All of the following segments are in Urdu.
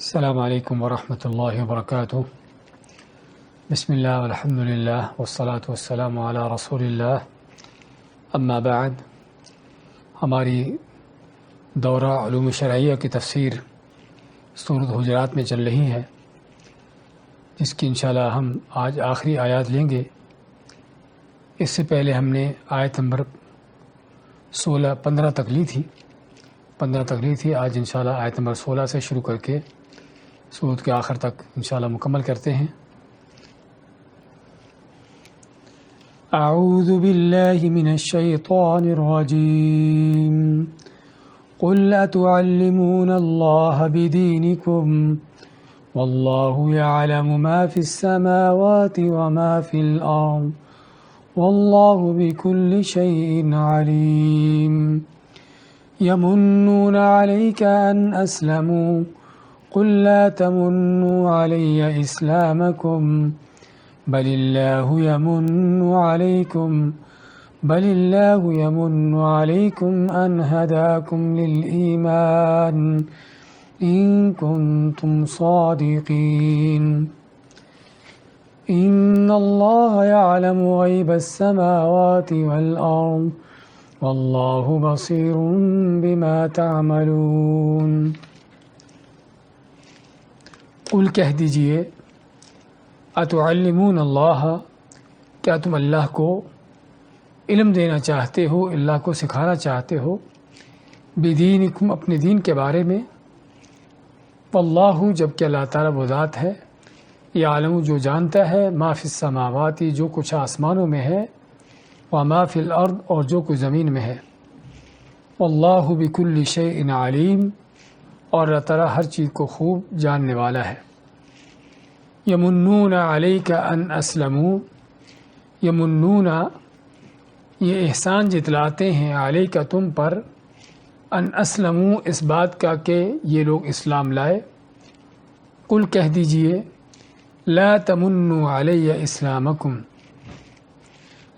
السلام علیکم ورحمۃ اللہ وبرکاتہ۔ بسم اللہ والحمد للہ والصلاة والسلام علی رسول اللہ، اما بعد۔ ہماری دورہ علوم شرعیہ کی تفسیر سورۃ حجرات میں چل رہی ہے، جس کی انشاءاللہ ہم آج آخری آیات لیں گے۔ اس سے پہلے ہم نے آیت نمبر 15 تک لی تھی۔ آج انشاءاللہ آیت نمبر 16 سے شروع کر کے سورت کے آخر تک انشاءاللہ مکمل کرتے ہیں۔ اعوذ باللہ من الشیطان الرجیم، قل اتعلمون اللہ بدینکم واللہ یعلم ما فی السماوات وما فی الارض واللہ بکل شیء علیم، یمنون علیک ان اسلموا قل لا تمنوا علی اسلامکم بل اللہ یمن علیکم ان ہداکم للایمان ان کنتم صادقین، ان اللہ یعلم غیب السماوات والارض واللہ بصیر بما تعملون۔ قل کہہ دیجئے، اتعلمون اللہ، کیا تم اللہ کو علم دینا چاہتے ہو، اللہ کو سکھانا چاہتے ہو، بدینکم، اپنے دین کے بارے میں، واللہ، جبکہ اللہ تعالیٰ وہ ذات ہے، یعلم، جو جانتا ہے، ما فی السماوات، جو کچھ آسمانوں میں ہے، وما فی الارض، اور جو کچھ زمین میں ہے، واللہ بکل شیء علیم، اور اللہ تعالیٰ ہر چیز کو خوب جاننے والا ہے۔ یمنون علیک ان اسلموا، یمنون، یہ احسان جتلاتے ہیں، علیک، تم پر، ان اسلموا، اس بات کا کہ یہ لوگ اسلام لائے۔ قل کہہ دیجئے، لا تمنوا علی اسلامکم،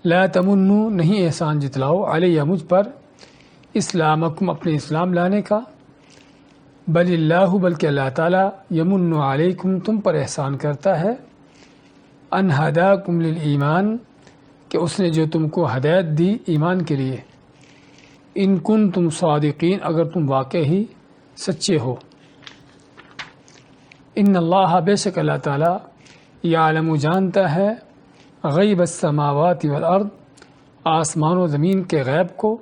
لا تمنوا، نہیں احسان جتلاؤ، علی، مجھ پر، اسلامکم، اپنے اسلام لانے کا، بل اللہ، بلکہ اللہ تعالیٰ، یمن علیکم، تم پر احسان کرتا ہے، ان ہداکم للایمان، کہ اس نے جو تم کو ہدایت دی ایمان کے لیے، ان کنتم صادقین، اگر تم واقعی سچے ہو۔ ان اللہ، بے شک اللہ تعالیٰ، یعلم، جانتا ہے، غیب السماوات والارض، آسمان و زمین کے غیب کو،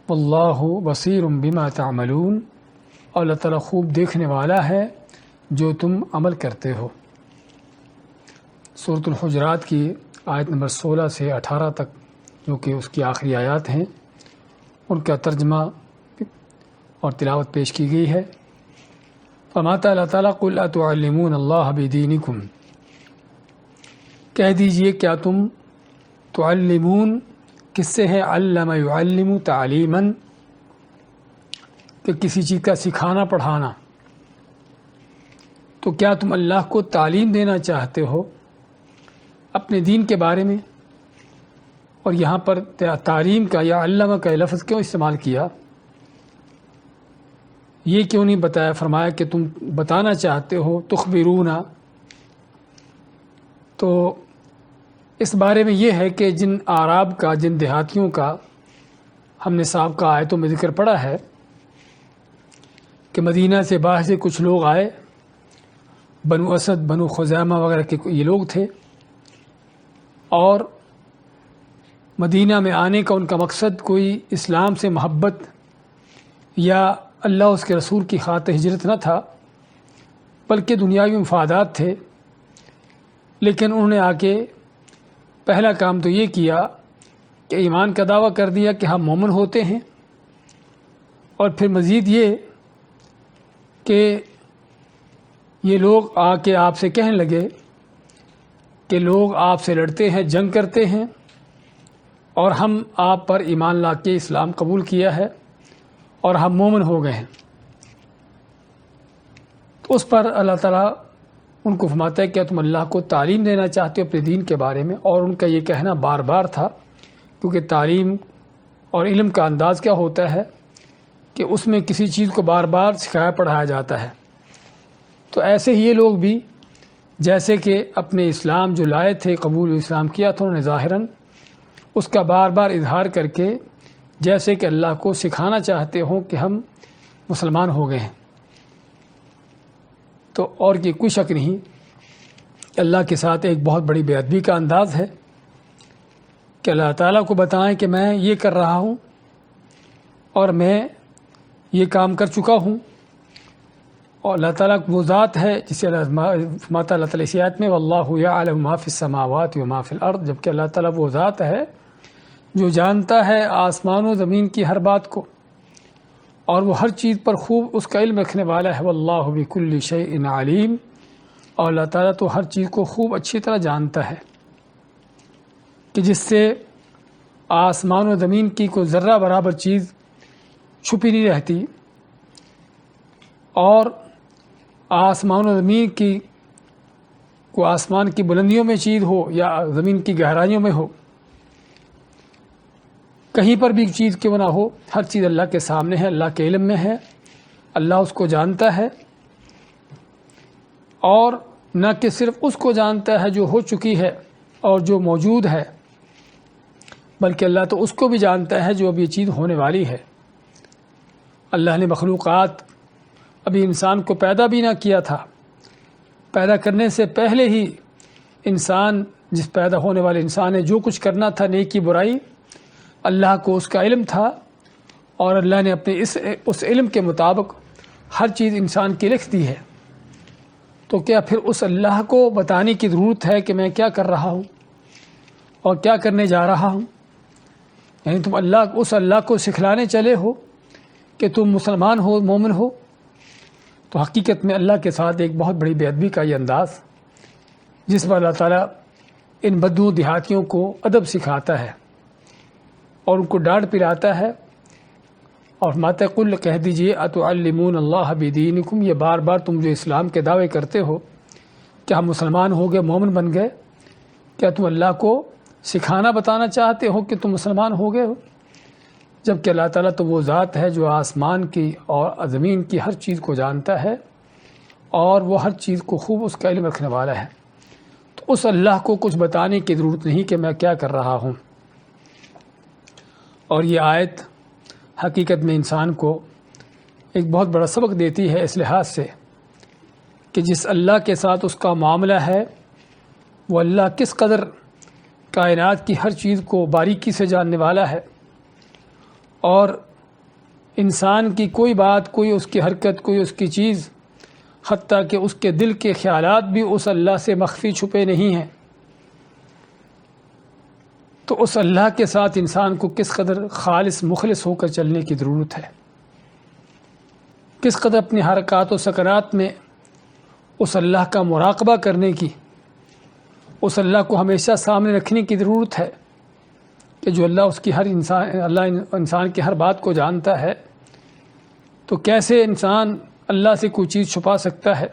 واللہ بصیر بما تعملون، اور اللہ تعالیٰ خوب دیکھنے والا ہے جو تم عمل کرتے ہو۔ سورۃ الحجرات کی آیت نمبر 16 سے 18 تک، جو کہ اس کی آخری آیات ہیں، ان کا ترجمہ اور تلاوت پیش کی گئی ہے۔ فرماتا اللہ تعالیٰ، قل اتعلمون اللہ بدینکم، کہہ دیجئے، کیا تم، تعلمون کس سے ہے، علم یعلم تعلیما، کہ کسی چیز کا سکھانا پڑھانا، تو کیا تم اللہ کو تعلیم دینا چاہتے ہو اپنے دین کے بارے میں؟ اور یہاں پر تعلیم کا یا علمہ کا لفظ کیوں استعمال کیا؟ یہ کیوں نہیں بتایا، فرمایا کہ تم بتانا چاہتے ہو، تخبرون؟ تو اس بارے میں یہ ہے کہ جن اعراب کا، جن دیہاتیوں کا ہم نے سابقہ آیتوں میں ذکر پڑھا ہے کہ مدینہ سے باہر سے کچھ لوگ آئے، بنو اسد، بنو خزیمہ وغیرہ کے یہ لوگ تھے، اور مدینہ میں آنے کا ان کا مقصد کوئی اسلام سے محبت یا اللہ اس کے رسول کی خاطر ہجرت نہ تھا، بلکہ دنیاوی مفادات تھے۔ لیکن انہوں نے آ کے پہلا کام تو یہ کیا کہ ایمان کا دعویٰ کر دیا کہ ہم مومن ہوتے ہیں، اور پھر مزید یہ کہ یہ لوگ آ کے آپ سے کہنے لگے کہ لوگ آپ سے لڑتے ہیں، جنگ کرتے ہیں، اور ہم آپ پر ایمان لا کے اسلام قبول کیا ہے اور ہم مومن ہو گئے ہیں۔ تو اس پر اللہ تعالیٰ ان کو فرماتا ہے کہ تم اللہ کو تعلیم دینا چاہتے ہو اپنے دین کے بارے میں، اور ان کا یہ کہنا بار بار تھا، کیونکہ تعلیم اور علم کا انداز کیا ہوتا ہے کہ اس میں کسی چیز کو بار بار سکھایا پڑھایا جاتا ہے، تو ایسے ہی یہ لوگ بھی جیسے کہ اپنے اسلام جو لائے تھے، قبول اسلام کیا تھا انہوں نے ظاہراً، اس کا بار بار اظہار کر کے جیسے کہ اللہ کو سکھانا چاہتے ہوں کہ ہم مسلمان ہو گئے ہیں. تو اور یہ کوئی شک نہیں، اللہ کے ساتھ ایک بہت بڑی بے ادبی کا انداز ہے کہ اللہ تعالیٰ کو بتائیں کہ میں یہ کر رہا ہوں اور میں یہ کام کر چکا ہوں، اور اللہ تعالیٰ وہ ذات ہے جسے اللہ تعالیٰ اسی آیت میں واللہ یعلم ما فی السماوات وما فی الارض، جبکہ اللہ تعالیٰ وہ ذات ہے جو جانتا ہے آسمان و زمین کی ہر بات کو، اور وہ ہر چیز پر خوب اس کا علم رکھنے والا ہے. واللہ بکل شیء علیم، اور اللہ تعالیٰ تو ہر چیز کو خوب اچھی طرح جانتا ہے کہ جس سے آسمان و زمین کی کوئی ذرہ برابر چیز چھپی نہیں رہتی، اور آسمان و زمین کی کوئی آسمان کی بلندیوں میں چیز ہو یا زمین کی گہرائیوں میں ہو، کہیں پر بھی چیز کیوں نہ ہو، ہر چیز اللہ کے سامنے ہے، اللہ کے علم میں ہے، اللہ اس کو جانتا ہے. اور نہ کہ صرف اس کو جانتا ہے جو ہو چکی ہے اور جو موجود ہے، بلکہ اللہ تو اس کو بھی جانتا ہے جو اب یہ چیز ہونے والی ہے. اللہ نے مخلوقات ابھی انسان کو پیدا بھی نہ کیا تھا، پیدا کرنے سے پہلے ہی انسان، جس پیدا ہونے والے انسان نے جو کچھ کرنا تھا نیکی برائی، اللہ کو اس کا علم تھا، اور اللہ نے اپنے اس علم کے مطابق ہر چیز انسان کی لکھ دی ہے. تو کیا پھر اس اللہ کو بتانے کی ضرورت ہے کہ میں کیا کر رہا ہوں اور کیا کرنے جا رہا ہوں؟ یعنی تم اس اللہ کو سکھلانے چلے ہو کہ تم مسلمان ہو، مومن ہو. تو حقیقت میں اللہ کے ساتھ ایک بہت بڑی بے ادبی کا یہ انداز، جس پر اللہ تعالیٰ ان بدو دیہاتیوں کو ادب سکھاتا ہے اور ان کو ڈانٹ پلاتا ہے، اور فرماتا ہے قل کہہ دیجئے اتعلمون اللہ بدینکم، یہ بار بار تم جو اسلام کے دعوے کرتے ہو کہ ہم مسلمان ہو گئے، مومن بن گئے، کیا تم اللہ کو سکھانا بتانا چاہتے ہو کہ تم مسلمان ہو گئے ہو؟ جبکہ اللہ تعالیٰ تو وہ ذات ہے جو آسمان کی اور زمین کی ہر چیز کو جانتا ہے، اور وہ ہر چیز کو خوب اس کا علم رکھنے والا ہے. تو اس اللہ کو کچھ بتانے کی ضرورت نہیں کہ میں کیا کر رہا ہوں. اور یہ آیت حقیقت میں انسان کو ایک بہت بڑا سبق دیتی ہے اس لحاظ سے کہ جس اللہ کے ساتھ اس کا معاملہ ہے، وہ اللہ کس قدر کائنات کی ہر چیز کو باریکی سے جاننے والا ہے، اور انسان کی کوئی بات، کوئی اس کی حرکت، کوئی اس کی چیز، حتیٰ کہ اس کے دل کے خیالات بھی اس اللہ سے مخفی چھپے نہیں ہیں. تو اس اللہ کے ساتھ انسان کو کس قدر خالص مخلص ہو کر چلنے کی ضرورت ہے، کس قدر اپنی حرکات و سکنات میں اس اللہ کا مراقبہ کرنے کی، اس اللہ کو ہمیشہ سامنے رکھنے کی ضرورت ہے کہ جو اللہ اس کی انسان کی ہر بات کو جانتا ہے، تو کیسے انسان اللہ سے کوئی چیز چھپا سکتا ہے.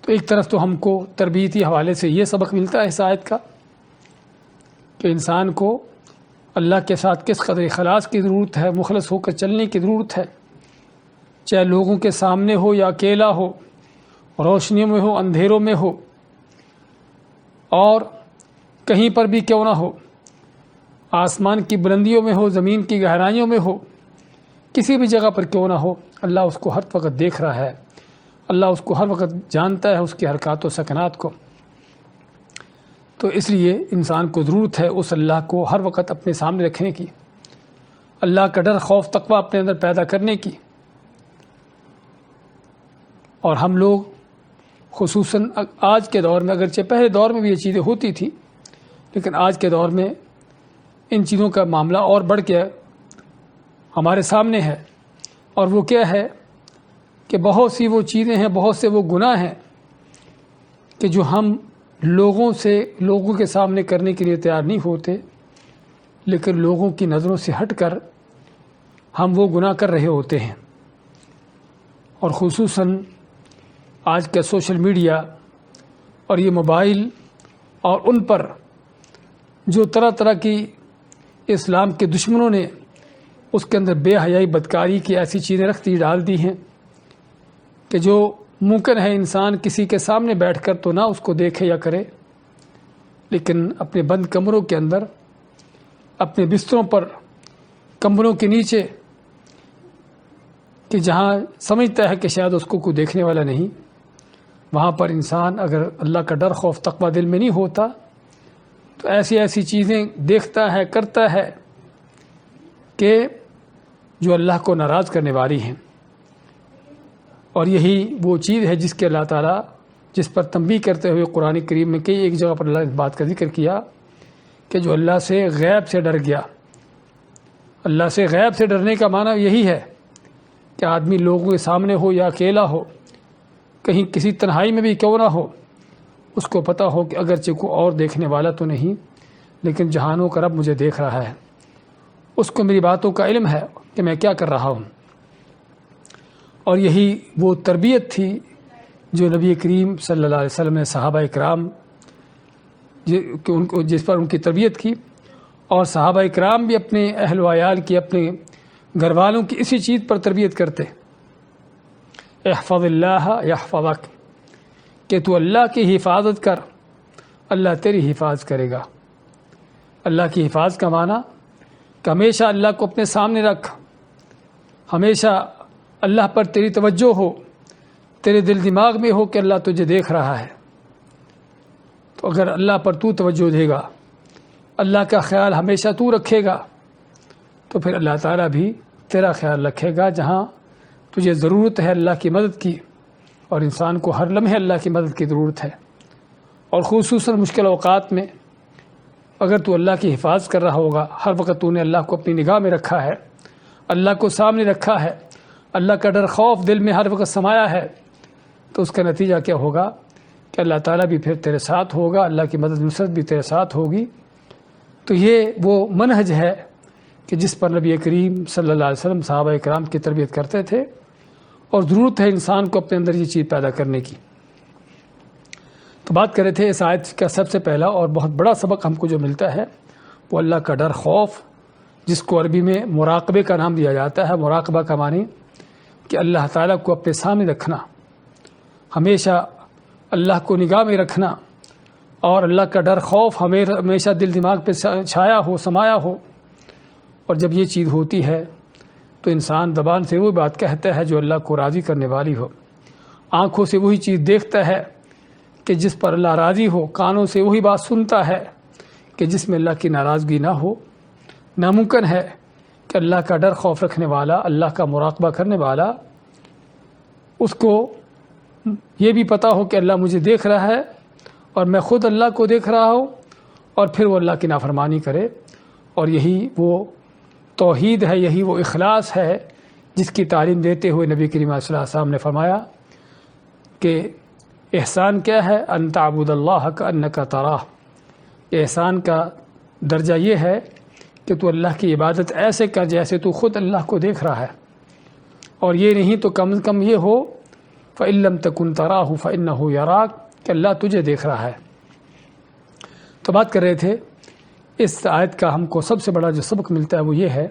تو ایک طرف تو ہم کو تربیتی حوالے سے یہ سبق ملتا ہے اس آیت کا کہ انسان کو اللہ کے ساتھ کس قدر اخلاص کی ضرورت ہے، مخلص ہو کر چلنے کی ضرورت ہے، چاہے لوگوں کے سامنے ہو یا اکیلا ہو، روشنیوں میں ہو، اندھیروں میں ہو، اور کہیں پر بھی کیوں نہ ہو، آسمان کی بلندیوں میں ہو، زمین کی گہرائیوں میں ہو، کسی بھی جگہ پر کیوں نہ ہو، اللہ اس کو ہر وقت دیکھ رہا ہے، اللہ اس کو ہر وقت جانتا ہے، اس کی حرکات و سکنات کو. تو اس لیے انسان کو ضرورت ہے اس اللہ کو ہر وقت اپنے سامنے رکھنے کی، اللہ کا ڈر، خوف، تقویٰ اپنے اندر پیدا کرنے کی. اور ہم لوگ خصوصاً آج کے دور میں، اگرچہ پہلے دور میں بھی یہ چیزیں ہوتی تھیں، لیکن آج کے دور میں ان چیزوں کا معاملہ اور بڑھ کے ہمارے سامنے ہے. اور وہ کیا ہے کہ بہت سی وہ چیزیں ہیں، بہت سے وہ گناہ ہیں کہ جو ہم لوگوں کے سامنے کرنے کے لیے تیار نہیں ہوتے، لیکن لوگوں کی نظروں سے ہٹ کر ہم وہ گناہ کر رہے ہوتے ہیں. اور خصوصاً آج کا سوشل میڈیا اور یہ موبائل، اور ان پر جو طرح طرح کی اسلام کے دشمنوں نے اس کے اندر بے حیائی، بدکاری کی ایسی چیزیں ڈال دی ہیں کہ جو ممکن ہے انسان کسی کے سامنے بیٹھ کر تو نہ اس کو دیکھے یا کرے، لیکن اپنے بند کمروں کے اندر، اپنے بستروں پر، کمروں کے نیچے، کہ جہاں سمجھتا ہے کہ شاید اس کو کوئی دیکھنے والا نہیں، وہاں پر انسان اگر اللہ کا ڈر خوف تقویٰ دل میں نہیں ہوتا تو ایسی ایسی چیزیں دیکھتا ہے، کرتا ہے کہ جو اللہ کو ناراض کرنے والی ہیں۔ اور یہی وہ چیز ہے جس کے اللہ تعالیٰ جس پر تنبیہ کرتے ہوئے قرآن کریم میں کئی ایک جگہ پر اللہ نے اس بات کا ذکر کیا کہ جو اللہ سے غیب سے ڈر گیا۔ اللہ سے غیب سے ڈرنے کا معنی یہی ہے کہ آدمی لوگوں کے سامنے ہو یا اکیلا ہو، کہیں کسی تنہائی میں بھی کیوں نہ ہو، اس کو پتہ ہو کہ اگرچہ کوئی اور دیکھنے والا تو نہیں، لیکن جہانوں کا رب مجھے دیکھ رہا ہے، اس کو میری باتوں کا علم ہے کہ میں کیا کر رہا ہوں۔ اور یہی وہ تربیت تھی جو نبی کریم صلی اللہ علیہ وسلم نے صحابہ اکرام جس پر ان کی تربیت کی، اور صحابہ اکرام بھی اپنے اہل و عیال کی، اپنے گھر والوں کی اسی چیز پر تربیت کرتے، احفظ اللہ یحفظک، کہ تو اللہ کی حفاظت کر، اللہ تیری حفاظت کرے گا۔ اللہ کی حفاظت کا معنی کہ ہمیشہ اللہ کو اپنے سامنے رکھ، ہمیشہ اللہ پر تیری توجہ ہو، تیرے دل دماغ میں ہو کہ اللہ تجھے دیکھ رہا ہے۔ تو اگر اللہ پر تو توجہ دے گا، اللہ کا خیال ہمیشہ تو رکھے گا، تو پھر اللہ تعالیٰ بھی تیرا خیال رکھے گا۔ جہاں تجھے ضرورت ہے اللہ کی مدد کی، اور انسان کو ہر لمحے اللہ کی مدد کی ضرورت ہے، اور خصوصاً مشکل اوقات میں اگر تو اللہ کی حفاظت کر رہا ہوگا، ہر وقت تو نے اللہ کو اپنی نگاہ میں رکھا ہے، اللہ کو سامنے رکھا ہے، اللہ کا ڈر خوف دل میں ہر وقت سمایا ہے، تو اس کا نتیجہ کیا ہوگا کہ اللہ تعالیٰ بھی پھر تیرے ساتھ ہوگا، اللہ کی مدد نصرت بھی تیرے ساتھ ہوگی۔ تو یہ وہ منہج ہے کہ جس پر نبی کریم صلی اللہ علیہ وسلم صحابہ اکرام کی تربیت کرتے تھے، اور ضرورت ہے انسان کو اپنے اندر یہ چیز پیدا کرنے کی۔ تو بات کر رہے تھے اس آیت کا سب سے پہلا اور بہت بڑا سبق ہم کو جو ملتا ہے وہ اللہ کا ڈر خوف، جس کو عربی میں مراقبے کا نام دیا جاتا ہے۔ مراقبہ کا معنی کہ اللہ تعالیٰ کو اپنے سامنے رکھنا، ہمیشہ اللہ کو نگاہ میں رکھنا، اور اللہ کا ڈر خوف ہمیشہ دل دماغ پہ چھایا ہو، سمایا ہو۔ اور جب یہ چیز ہوتی ہے تو انسان زبان سے وہی بات کہتا ہے جو اللہ کو راضی کرنے والی ہو، آنکھوں سے وہی چیز دیکھتا ہے کہ جس پر اللہ راضی ہو، کانوں سے وہی بات سنتا ہے کہ جس میں اللہ کی ناراضگی نہ ہو۔ ناممکن ہے کہ اللہ کا ڈر خوف رکھنے والا، اللہ کا مراقبہ کرنے والا، اس کو یہ بھی پتہ ہو کہ اللہ مجھے دیکھ رہا ہے اور میں خود اللہ کو دیکھ رہا ہوں، اور پھر وہ اللہ کی نافرمانی کرے۔ اور یہی وہ توحید ہے، یہی وہ اخلاص ہے جس کی تعلیم دیتے ہوئے نبی کریم صلی اللہ علیہ وسلم نے فرمایا کہ احسان کیا ہے؟ ان تعبد اللہ کأنک تراہ۔ احسان کا درجہ یہ ہے کہ تو اللہ کی عبادت ایسے کر جیسے تو خود اللہ کو دیکھ رہا ہے، اور یہ نہیں تو کم از کم یہ ہو فإن لم تکن تراہ فإنہ یراک، کہ اللہ تجھے دیکھ رہا ہے۔ تو بات کر رہے تھے اس آیت کا ہم کو سب سے بڑا جو سبق ملتا ہے وہ یہ ہے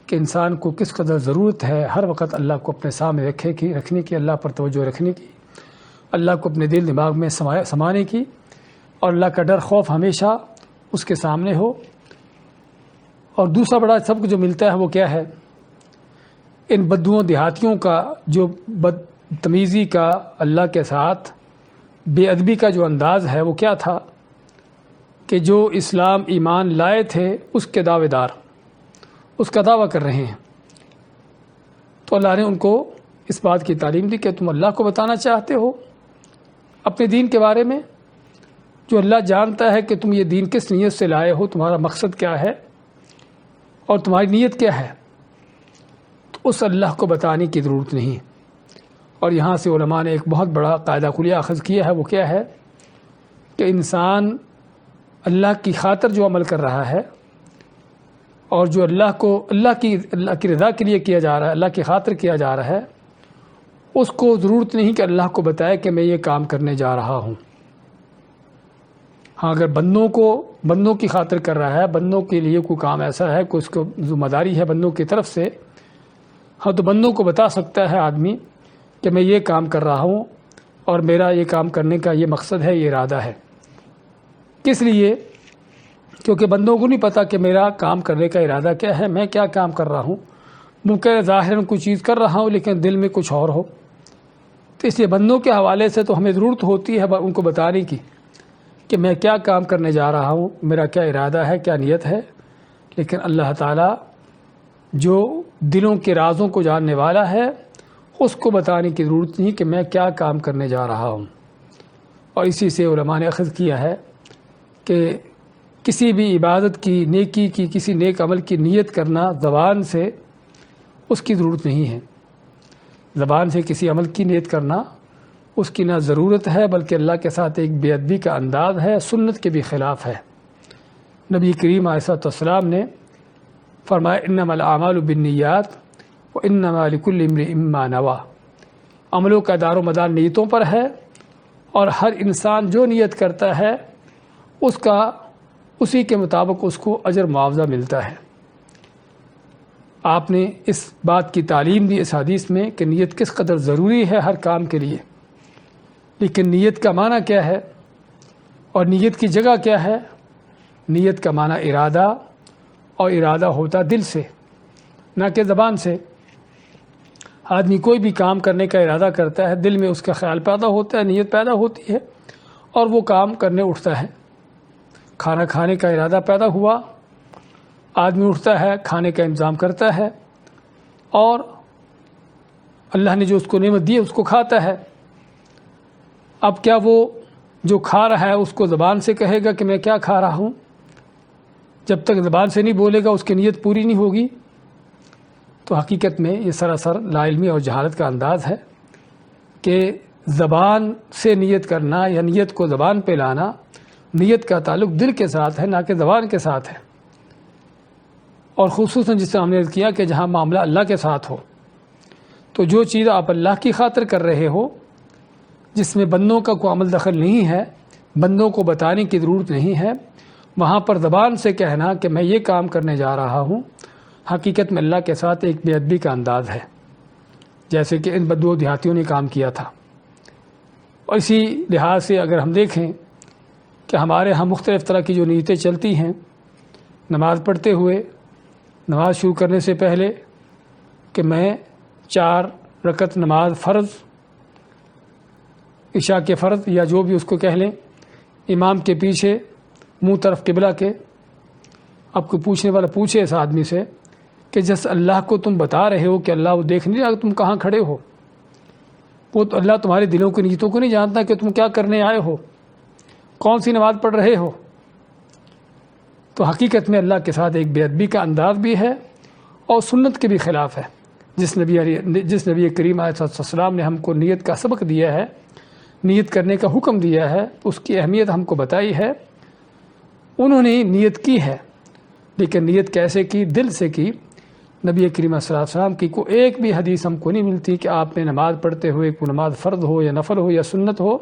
کہ انسان کو کس قدر ضرورت ہے ہر وقت اللہ کو اپنے سامنے رکھنے کی، اللہ پر توجہ رکھنے کی، اللہ کو اپنے دل دماغ میں سمانے کی، اور اللہ کا ڈر خوف ہمیشہ اس کے سامنے ہو۔ اور دوسرا بڑا سبق جو ملتا ہے وہ کیا ہے؟ ان بدوؤں دیہاتیوں کا جو بدتمیزی کا، اللہ کے ساتھ بے ادبی کا جو انداز ہے وہ کیا تھا کہ جو اسلام ایمان لائے تھے اس کے دعوے دار اس کا دعویٰ کر رہے ہیں۔ تو اللہ نے ان کو اس بات کی تعلیم دی کہ تم اللہ کو بتانا چاہتے ہو اپنے دین کے بارے میں، جو اللہ جانتا ہے کہ تم یہ دین کس نیت سے لائے ہو، تمہارا مقصد کیا ہے اور تمہاری نیت کیا ہے، تو اس اللہ کو بتانے کی ضرورت نہیں۔ اور یہاں سے علماء نے ایک بہت بڑا قاعدہ کلیہ اخذ کیا ہے، وہ کیا ہے کہ انسان اللہ کی خاطر جو عمل کر رہا ہے، اور جو اللہ کی رضا کے لیے کیا جا رہا ہے، اللہ کی خاطر کیا جا رہا ہے، اس کو ضرورت نہیں کہ اللہ کو بتائے کہ میں یہ کام کرنے جا رہا ہوں۔ ہاں اگر بندوں کی خاطر کر رہا ہے، بندوں کے لیے کوئی کام ایسا ہے کہ اس کو ذمہ داری ہے بندوں کی طرف سے، ہاں تو بندوں کو بتا سکتا ہے آدمی کہ میں یہ کام کر رہا ہوں اور میرا یہ کام کرنے کا یہ مقصد ہے، یہ ارادہ ہے۔ کس لیے؟ کیونکہ بندوں کو نہیں پتہ کہ میرا کام کرنے کا ارادہ کیا ہے، میں کیا کام کر رہا ہوں۔ ممکن ظاہر میں کوئی چیز کر رہا ہوں لیکن دل میں کچھ اور ہو۔ تو اس لیے بندوں کے حوالے سے تو ہمیں ضرورت ہوتی ہے ان کو بتانے کی کہ میں کیا کام کرنے جا رہا ہوں، میرا کیا ارادہ ہے، کیا نیت ہے۔ لیکن اللہ تعالیٰ جو دلوں کے رازوں کو جاننے والا ہے، اس کو بتانے کی ضرورت نہیں کہ میں کیا کام کرنے جا رہا ہوں۔ اور اسی سے علماء نے اخذ کیا ہے کہ کسی بھی عبادت کی، نیکی کی، کسی نیک عمل کی نیت کرنا زبان سے اس کی ضرورت نہیں ہے۔ زبان سے کسی عمل کی نیت کرنا اس کی نہ ضرورت ہے، بلکہ اللہ کے ساتھ ایک بے ادبی کا انداز ہے، سنت کے بھی خلاف ہے۔ نبی کریم علیہ السلام نے فرمایا انما الاعمال بالنیات وانما لکل امرئ ما نوی، عملوں کا دار و مدار نیتوں پر ہے، اور ہر انسان جو نیت کرتا ہے اسی کے مطابق اس کو اجر معاوضہ ملتا ہے۔ آپ نے اس بات کی تعلیم دی اس حدیث میں کہ نیت کس قدر ضروری ہے ہر کام کے لیے۔ لیکن نیت کا معنی کیا ہے اور نیت کی جگہ کیا ہے؟ نیت کا معنی ارادہ، اور ارادہ ہوتا دل سے، نہ کہ زبان سے۔ آدمی کوئی بھی کام کرنے کا ارادہ کرتا ہے، دل میں اس کا خیال پیدا ہوتا ہے، نیت پیدا ہوتی ہے، اور وہ کام کرنے اٹھتا ہے۔ کھانا کھانے کا ارادہ پیدا ہوا، آدمی اٹھتا ہے، کھانے کا انتظام کرتا ہے، اور اللہ نے جو اس کو نعمت دی ہے اس کو کھاتا ہے۔ اب کیا وہ جو کھا رہا ہے اس کو زبان سے کہے گا کہ میں کیا کھا رہا ہوں؟ جب تک زبان سے نہیں بولے گا اس کی نیت پوری نہیں ہوگی۔ تو حقیقت میں یہ سراسر لا علمی اور جہالت کا انداز ہے کہ زبان سے نیت کرنا یا نیت کو زبان پہ لانا، نیت کا تعلق دل کے ساتھ ہے، نہ کہ زبان کے ساتھ ہے۔ اور خصوصاً جس سے ہم نے کیا کہ جہاں معاملہ اللہ کے ساتھ ہو، تو جو چیز آپ اللہ کی خاطر کر رہے ہو، جس میں بندوں کا کوئی عمل دخل نہیں ہے، بندوں کو بتانے کی ضرورت نہیں ہے، وہاں پر زبان سے کہنا کہ میں یہ کام کرنے جا رہا ہوں، حقیقت میں اللہ کے ساتھ ایک بے ادبی کا انداز ہے، جیسے کہ ان بدو دیہاتیوں نے کام کیا تھا۔ اور اسی لحاظ سے اگر ہم دیکھیں کہ ہمارے ہاں مختلف طرح کی جو نیتیں چلتی ہیں، نماز پڑھتے ہوئے، نماز شروع کرنے سے پہلے کہ میں 4 رکعت نماز فرض، عشاء کے فرض یا جو بھی اس کو کہہ لیں، امام کے پیچھے منہ طرف قبلہ کے۔ اب کوئی پوچھنے والا پوچھے اس آدمی سے کہ جس اللہ کو تم بتا رہے ہو کہ اللہ وہ دیکھ نہیں رہا تم کہاں کھڑے ہو، وہ تو اللہ تمہارے دلوں کی نیتوں کو نہیں جانتا کہ تم کیا کرنے آئے ہو، کون سی نماز پڑھ رہے ہو؟ تو حقیقت میں اللہ کے ساتھ ایک بے ادبی کا انداز بھی ہے اور سنت کے بھی خلاف ہے۔ جس نبی کریم علیہ السلام نے ہم کو نیت کا سبق دیا ہے، نیت کرنے کا حکم دیا ہے، اس کی اہمیت ہم کو بتائی ہے، انہوں نے نیت کی ہے، لیکن نیت کیسے کی؟ دل سے کی۔ نبی کریم صلی اللہ علیہ وسلم کی کوئی ایک بھی حدیث ہم کو نہیں ملتی کہ آپ نے نماز پڑھتے ہوئے، کوئی نماز فرض ہو یا نفل ہو یا سنت ہو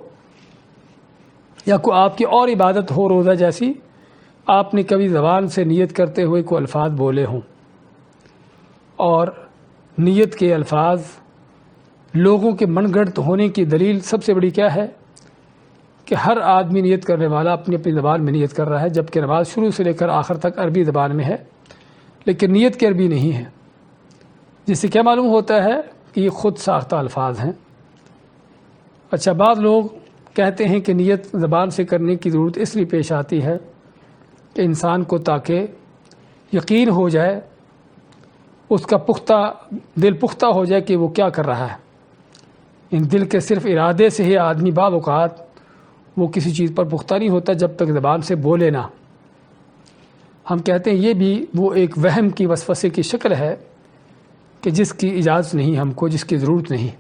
یا کوئی آپ کی اور عبادت ہو روزہ جیسی، آپ نے کبھی زبان سے نیت کرتے ہوئے کوئی الفاظ بولے ہوں۔ اور نیت کے الفاظ لوگوں کے من گھڑت ہونے کی دلیل سب سے بڑی کیا ہے کہ ہر آدمی نیت کرنے والا اپنی اپنی زبان میں نیت کر رہا ہے، جبکہ نماز شروع سے لے کر آخر تک عربی زبان میں ہے، لیکن نیت کی عربی نہیں ہے، جس سے کیا معلوم ہوتا ہے کہ یہ خود ساختہ الفاظ ہیں۔ اچھا، بعض لوگ کہتے ہیں کہ نیت زبان سے کرنے کی ضرورت اس لیے پیش آتی ہے کہ انسان کو تاکہ یقین ہو جائے، اس کا دل پختہ ہو جائے کہ وہ کیا کر رہا ہے۔ ان دل کے صرف ارادے سے ہی آدمی بعض اوقات وہ کسی چیز پر پختہ نہیں ہوتا جب تک زبان سے بولے نہ۔ ہم کہتے ہیں یہ بھی وہ ایک وہم کی وسوسے کی شکل ہے کہ جس کی اجازت نہیں ہم کو، جس کی ضرورت نہیں۔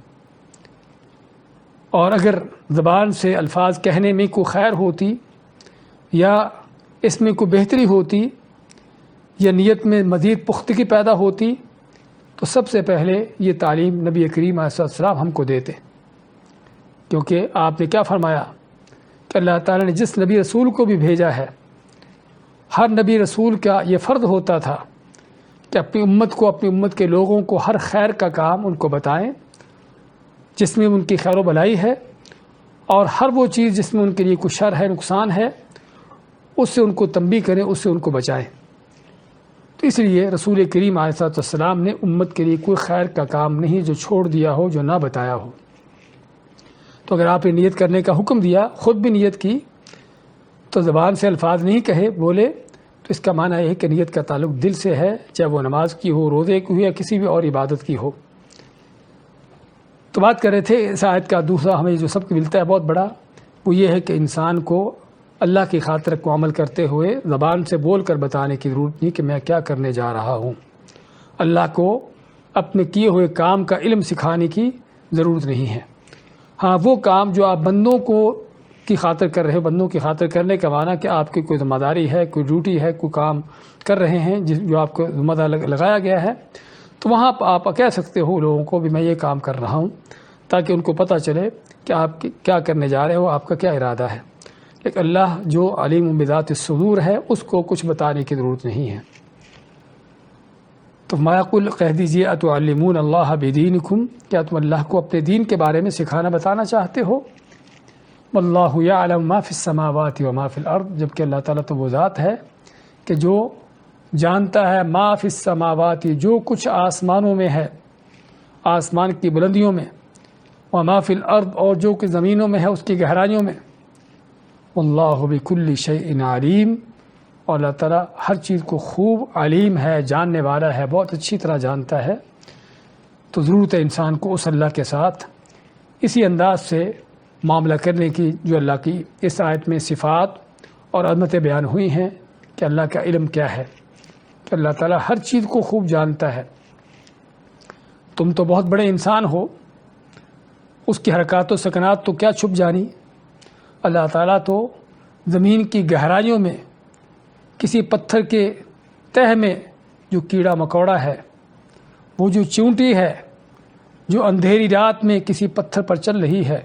اور اگر زبان سے الفاظ کہنے میں کوئی خیر ہوتی یا اس میں کوئی بہتری ہوتی یا نیت میں مزید پختگی پیدا ہوتی تو سب سے پہلے یہ تعلیم نبی کریم علیہ السلام ہم کو دیتے، کیونکہ آپ نے کیا فرمایا کہ اللہ تعالیٰ نے جس نبی رسول کو بھی بھیجا ہے، ہر نبی رسول کا یہ فرض ہوتا تھا کہ اپنی امت کے لوگوں کو ہر خیر کا کام ان کو بتائیں، جس میں ان کی خیر و بھلائی ہے، اور ہر وہ چیز جس میں ان کے لیے کوئی شر ہے، نقصان ہے، اس سے ان کو تنبیہ کریں، اس سے ان کو بچائیں۔ تو اس لیے رسول کریم علیہ السلام نے امت کے لیے کوئی خیر کا کام نہیں جو چھوڑ دیا ہو، جو نہ بتایا ہو۔ تو اگر آپ نے نیت کرنے کا حکم دیا، خود بھی نیت کی، تو زبان سے الفاظ نہیں کہے، بولے، تو اس کا معنی یہ ہے کہ نیت کا تعلق دل سے ہے، چاہے وہ نماز کی ہو، روزے کی ہو، یا کسی بھی اور عبادت کی ہو۔ تو بات کر رہے تھے اس آیت کا دوسرا ہمیں جو سبق ملتا ہے بہت بڑا، وہ یہ ہے کہ انسان کو اللہ کی خاطر کو عمل کرتے ہوئے زبان سے بول کر بتانے کی ضرورت نہیں کہ میں کیا کرنے جا رہا ہوں۔ اللہ کو اپنے کیے ہوئے کام کا علم سکھانے کی ضرورت نہیں ہے۔ ہاں، وہ کام جو آپ بندوں کی خاطر کر رہے ہیں، بندوں کی خاطر کرنے کا معنی کہ آپ کی کوئی ذمہ داری ہے، کوئی ڈیوٹی ہے، کوئی کام کر رہے ہیں جو آپ کو ذمہ دار لگایا گیا ہے، تو وہاں آپ کہہ سکتے ہو لوگوں کو بھی میں یہ کام کر رہا ہوں، تاکہ ان کو پتہ چلے کہ آپ کیا کرنے جا رہے ہو، آپ کا کیا ارادہ ہے۔ لیکن اللہ جو علیم بذات الصدور ہے، اس کو کچھ بتانے کی ضرورت نہیں ہے۔ تو قل کہہ دیجیے اتعلمون اللہ بدینکم، کیا تم اللہ کو اپنے دین کے بارے میں سکھانا بتانا چاہتے ہو؟ واللہ یعلم ما فی السماوات وما فی الارض، جبکہ اللہ تعالیٰ تو وہ ذات ہے کہ جو جانتا ہے ما فی السماوات، جو کچھ آسمانوں میں ہے، آسمان کی بلندیوں میں، وما فی الارض، اور جو کچھ زمینوں میں ہے اس کی گہرائیوں میں، واللہ بکل شیء علیم، اور اللہ تعالیٰ ہر چیز کو خوب علیم ہے، جاننے والا ہے، بہت اچھی طرح جانتا ہے۔ تو ضرورت ہے انسان کو اس اللہ کے ساتھ اسی انداز سے معاملہ کرنے کی جو اللہ کی اس آیت میں صفات اور عظمتیں بیان ہوئی ہیں، کہ اللہ کا علم کیا ہے، کہ اللہ تعالیٰ ہر چیز کو خوب جانتا ہے۔ تم تو بہت بڑے انسان ہو، اس کی حرکات و سکنات تو کیا چھپ جانی۔ اللہ تعالیٰ تو زمین کی گہرائیوں میں کسی پتھر کے تہ میں جو کیڑا مکوڑا ہے، وہ جو چیونٹی ہے جو اندھیری رات میں کسی پتھر پر چل رہی ہے،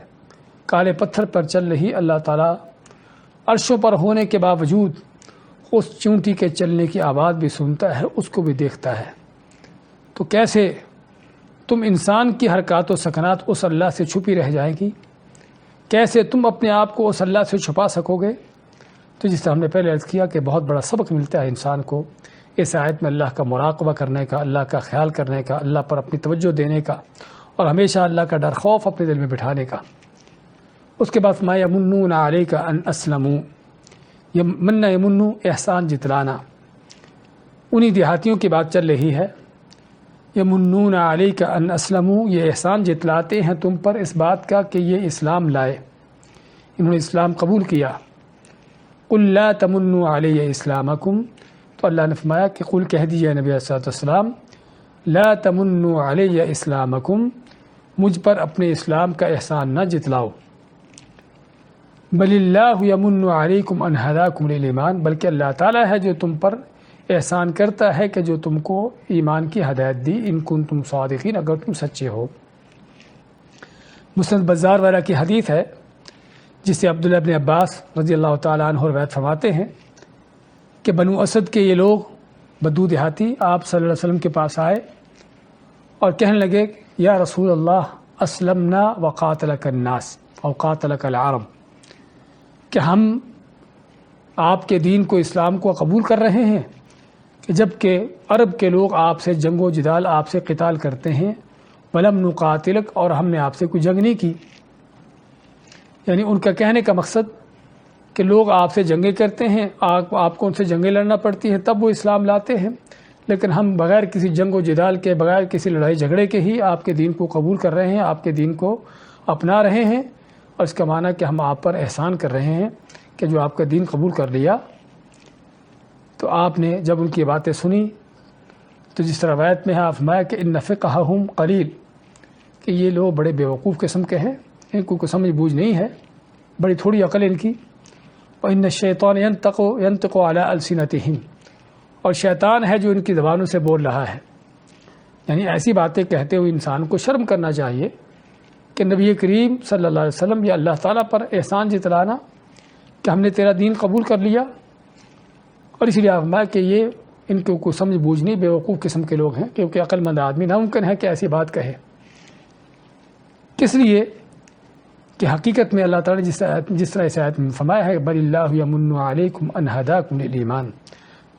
کالے پتھر پر چل رہی، اللہ تعالیٰ عرشوں پر ہونے کے باوجود اس چیونٹی کے چلنے کی آواز بھی سنتا ہے، اس کو بھی دیکھتا ہے۔ تو کیسے تم انسان کی حرکات و سکنات اس اللہ سے چھپی رہ جائیں گی؟ کیسے تم اپنے آپ کو اس اللہ سے چھپا سکو گے؟ تو جس طرح ہم نے پہلے عرض کیا کہ بہت بڑا سبق ملتا ہے انسان کو اس آیت میں، اللہ کا مراقبہ کرنے کا، اللہ کا خیال کرنے کا، اللہ پر اپنی توجہ دینے کا، اور ہمیشہ اللہ کا ڈر خوف اپنے دل میں بٹھانے کا۔ اس کے بعد ما یمنون علیک ان اسلموا، من یمنو احسان جتلانا، انہی دیہاتیوں کی بات چل رہی ہے۔ یمنون علیک ان اسلموا، یہ احسان جتلاتے ہیں تم پر اس بات کا کہ یہ اسلام لائے، انہوں نے اسلام قبول کیا۔ قل لا تمنوا علی اسلامکم، تو اللہ نے فرمایا کہ قل کہہ دیجئے نبی علیہ السلام، لا تمنوا علی اسلامکم، مجھ پر اپنے اسلام کا احسان نہ جتلاؤ۔ بل اللہ یمن علیکم ان ہداکم للایمان، بلکہ اللہ تعالیٰ ہے جو تم پر احسان کرتا ہے کہ جو تم کو ایمان کی ہدایت دی، ان کنتم صادقین، اگر تم سچے ہو۔ مسند بزار والا کی حدیث ہے جسے عبداللہ بن عباس رضی اللہ تعالیٰ عنہ روایت فرماتے ہیں کہ بنو اسد کے یہ لوگ بدو دیہاتی آپ صلی اللہ علیہ وسلم کے پاس آئے اور کہنے لگے، یا رسول اللہ اسلمنا وقاتلک الناس او قاتلک العرب، کہ ہم آپ کے دین کو، اسلام کو قبول کر رہے ہیں، کہ جب کہ عرب کے لوگ آپ سے جنگ و جدال، آپ سے قتال کرتے ہیں، ولم نقاتلک، اور ہم نے آپ سے کوئی جنگ نہیں کی۔ یعنی ان کا کہنے کا مقصد کہ لوگ آپ سے جنگیں کرتے ہیں، آپ کو ان سے جنگیں لڑنا پڑتی ہیں، تب وہ اسلام لاتے ہیں، لیکن ہم بغیر کسی جنگ و جدال کے، بغیر کسی لڑائی جھگڑے کے ہی آپ کے دین کو قبول کر رہے ہیں، آپ کے دین کو اپنا رہے ہیں، اور اس کا معنی کہ ہم آپ پر احسان کر رہے ہیں کہ جو آپ کا دین قبول کر لیا۔ تو آپ نے جب ان کی باتیں سنی تو جس طرح روایت میں ہے فرمایا کہ ان فقہہم قلیل، کہ یہ لوگ بڑے بیوقوف قسم کے ہیں، ان کو کوئی سمجھ بوجھ نہیں ہے، بڑی تھوڑی عقل ان کی۔ وَإِنَّ الشَّيْطَانَ يَنطِقُ عَلَىٰ أَلْسِنَتِهِمْ، اور شیطان ہے جو ان کی زبانوں سے بول رہا ہے۔ یعنی ایسی باتیں کہتے ہوئے انسان کو شرم کرنا چاہیے کہ نبی کریم صلی اللہ علیہ وسلم یا اللہ تعالیٰ پر احسان جتلانا کہ ہم نے تیرا دین قبول کر لیا، اور اس لیے فرمایا کہ یہ ان کو کوئی سمجھ بوجھ نہیں، بیوقوف قسم کے لوگ ہیں، کیونکہ عقل مند آدمی ناممکن ہے کہ ایسی بات کہے۔ کس لیے کہ حقیقت میں اللہ تعالیٰ نے جس طرح اس آیت میں فرمایا ہے بل اللہ یمن علیکم ان ہداکم للایمان،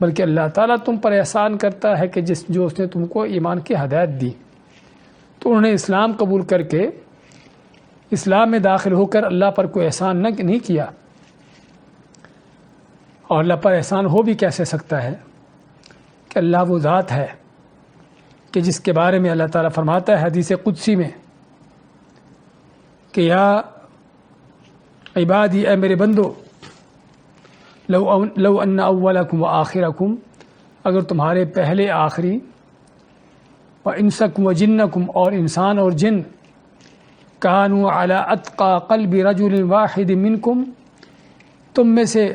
بلکہ اللہ تعالیٰ تم پر احسان کرتا ہے کہ جو اس نے تم کو ایمان کی ہدایت دی، تو انہوں نے اسلام قبول کر کے اسلام میں داخل ہو کر اللہ پر کوئی احسان نہیں کیا، اور اللہ پر احسان ہو بھی کیسے سکتا ہے کہ اللہ وہ ذات ہے کہ جس کے بارے میں اللہ تعالیٰ فرماتا ہے حدیث قدسی میں کہ یا عبادی، اے میرے بندو، لو ان اولکم و آخرکم، اگر تمہارے پہلے آخری، و انسکم و جنکم، اور انسان اور جن، کانوا علی اتقى قلب رجل واحد منکم، تم میں سے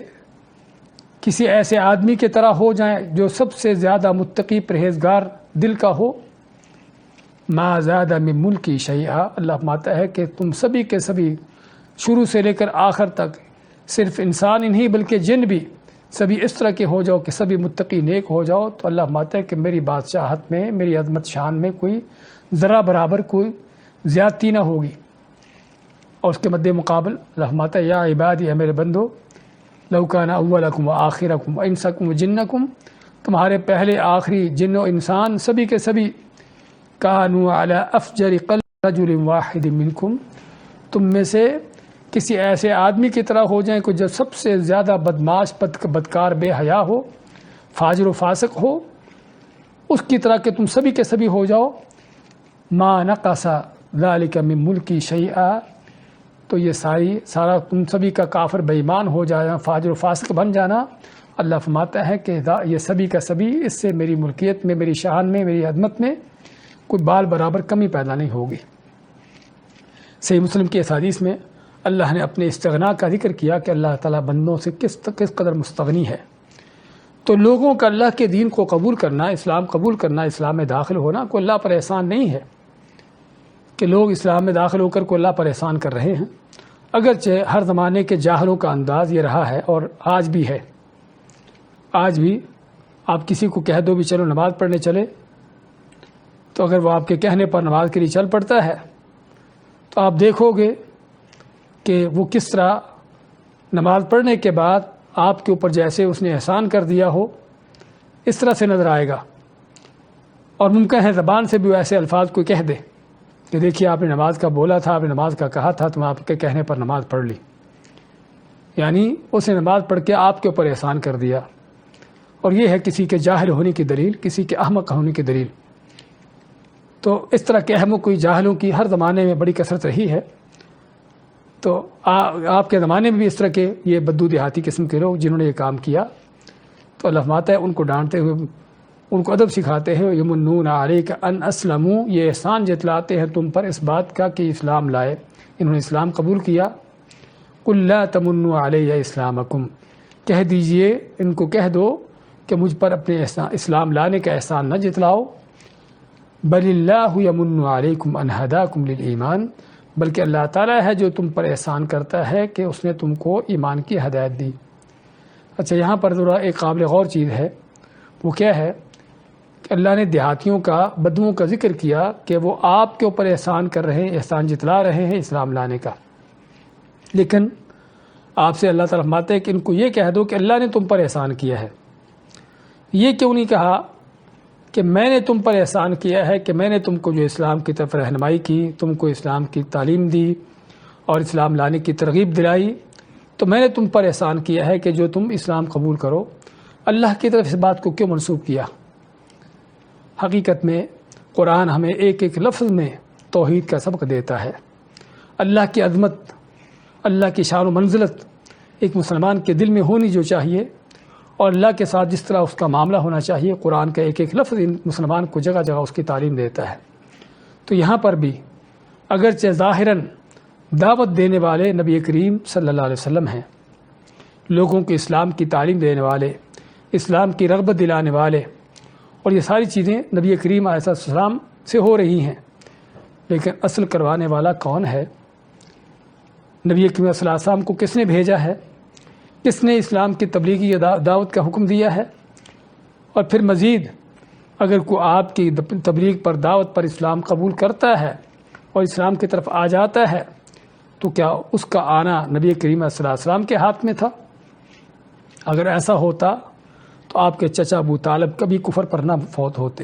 کسی ایسے آدمی کی طرح ہو جائیں جو سب سے زیادہ متقی پرہیزگار دل کا ہو، ما زاد من ملکی شیئا، اللہ فرماتا ہے کہ تم سبھی کے سبھی شروع سے لے کر آخر تک، صرف انسان ہی نہیں بلکہ جن بھی، سبھی اس طرح کے ہو جاؤ کہ سبھی متقی نیک ہو جاؤ، تو اللہ فرماتا ہے کہ میری بادشاہت میں، میری عظمت شان میں کوئی ذرا برابر کوئی زیادتی نہ ہوگی۔ اور اس کے مد مقابل اللہ فرماتا ہے یا عبادی، اے میرے بندو، لو کان اولکم و آخرکم و انسکم و جنکم، تمہارے پہلے آخری جن و انسان سبھی کے سبھی، کانوا علی افجر قلب رجل واحد منکم، تم میں سے کسی ایسے آدمی کی طرح ہو جائیں کہ جو سب سے زیادہ بدماش، بدکار، بے حیا ہو، فاجر و فاسق ہو، اس کی طرح کہ تم سبھی کے سبھی ہو جاؤ، ما نقص ذلک من ملکی شیئا، تو یہ سارا تم سبھی کا کافر بے ایمان ہو جانا، فاجر و فاسق بن جانا، اللہ فرماتا ہے کہ یہ سبھی کا سبھی اس سے میری ملکیت میں، میری شان میں، میری عظمت میں کوئی بال برابر کمی پیدا نہیں ہوگی۔ صحیح مسلم کی اس حدیث میں اللہ نے اپنے استغنا کا ذکر کیا کہ اللہ تعالیٰ بندوں سے کس قدر مستغنی ہے۔ تو لوگوں کا اللہ کے دین کو قبول کرنا، اسلام قبول کرنا، اسلام میں داخل ہونا کوئی اللہ پر احسان نہیں ہے کہ لوگ اسلام میں داخل ہو کر کوئی اللہ پر احسان کر رہے ہیں، اگرچہ ہر زمانے کے جاہلوں کا انداز یہ رہا ہے اور آج بھی ہے۔ آج بھی آپ کسی کو کہہ دو بھی چلو نماز پڑھنے چلے، تو اگر وہ آپ کے کہنے پر نماز کے لیے چل پڑتا ہے تو آپ دیکھو گے کہ وہ کس طرح نماز پڑھنے کے بعد آپ کے اوپر جیسے اس نے احسان کر دیا ہو اس طرح سے نظر آئے گا، اور ممکن ہے زبان سے بھی وہ ایسے الفاظ کوئی کہہ دے کہ دیکھیے آپ نے نماز کا بولا تھا، آپ نے نماز کا کہا تھا، تو میں آپ کے کہنے پر نماز پڑھ لی، یعنی اس نے نماز پڑھ کے آپ کے اوپر احسان کر دیا، اور یہ ہے کسی کے جاہل ہونے کی دلیل، کسی کے احمق ہونے کی دلیل۔ تو اس طرح کے احمق کوئی جاہلوں کی ہر زمانے میں بڑی کثرت رہی ہے، تو آپ کے زمانے میں بھی اس طرح کے یہ بدو دیہاتی قسم کے لوگ جنہوں نے یہ کام کیا، تو اللہ فرماتا ہے ان کو ڈانٹتے ہوئے، ان کو ادب سکھاتے ہیں، یمنون علیک ان اسلموا، یہ احسان جتلاتے ہیں تم پر اس بات کا کہ اسلام لائے، انہوں نے اسلام قبول کیا۔ قل لا تمنوا علی اسلامکم، کہہ دیجئے، ان کو کہہ دو کہ مجھ پر اپنے اسلام لانے کا احسان نہ جتلاؤ، بل اللہ یمن علیکم ان ہداکم للایمان، بلکہ اللہ تعالیٰ ہے جو تم پر احسان کرتا ہے کہ اس نے تم کو ایمان کی ہدایت دی۔ اچھا، یہاں پر ذرا ایک قابل غور چیز ہے، وہ کیا ہے کہ اللہ نے دیہاتیوں کا، بدوؤں کا ذکر کیا کہ وہ آپ کے اوپر احسان کر رہے ہیں، احسان جتلا رہے ہیں اسلام لانے کا، لیکن آپ سے اللہ تعالیٰ فرماتے ہیں کہ ان کو یہ کہہ دو کہ اللہ نے تم پر احسان کیا ہے۔ یہ کیوں نہیں کہا کہ میں نے تم پر احسان کیا ہے کہ میں نے تم کو جو اسلام کی طرف رہنمائی کی، تم کو اسلام کی تعلیم دی اور اسلام لانے کی ترغیب دلائی، تو میں نے تم پر احسان کیا ہے کہ جو تم اسلام قبول کرو۔ اللہ کی طرف اس بات کو کیوں منسوب کیا؟ حقیقت میں قرآن ہمیں ایک ایک لفظ میں توحید کا سبق دیتا ہے۔ اللہ کی عظمت، اللہ کی شان و منزلت ایک مسلمان کے دل میں ہونی جو چاہیے، اور اللہ کے ساتھ جس طرح اس کا معاملہ ہونا چاہیے، قرآن کا ایک ایک لفظ مسلمان کو جگہ جگہ اس کی تعلیم دیتا ہے۔ تو یہاں پر بھی اگرچہ ظاہراً دعوت دینے والے نبی کریم صلی اللہ علیہ وسلم ہیں، لوگوں کو اسلام کی تعلیم دینے والے، اسلام کی رغبت دلانے والے، اور یہ ساری چیزیں نبی کریم علیہ السلام سے ہو رہی ہیں، لیکن اصل کروانے والا کون ہے؟ نبی کریم صلی اللہ علیہ وسلم کو کس نے بھیجا ہے؟ کس نے اسلام کی تبلیغی دعوت کا حکم دیا ہے؟ اور پھر مزید اگر کوئی آپ کی تبلیغ پر، دعوت پر اسلام قبول کرتا ہے اور اسلام کی طرف آ جاتا ہے تو کیا اس کا آنا نبی کریم صلی اللہ علیہ وسلم کے ہاتھ میں تھا؟ اگر ایسا ہوتا تو آپ کے چچا ابو طالب کبھی کفر پر نہ فوت ہوتے،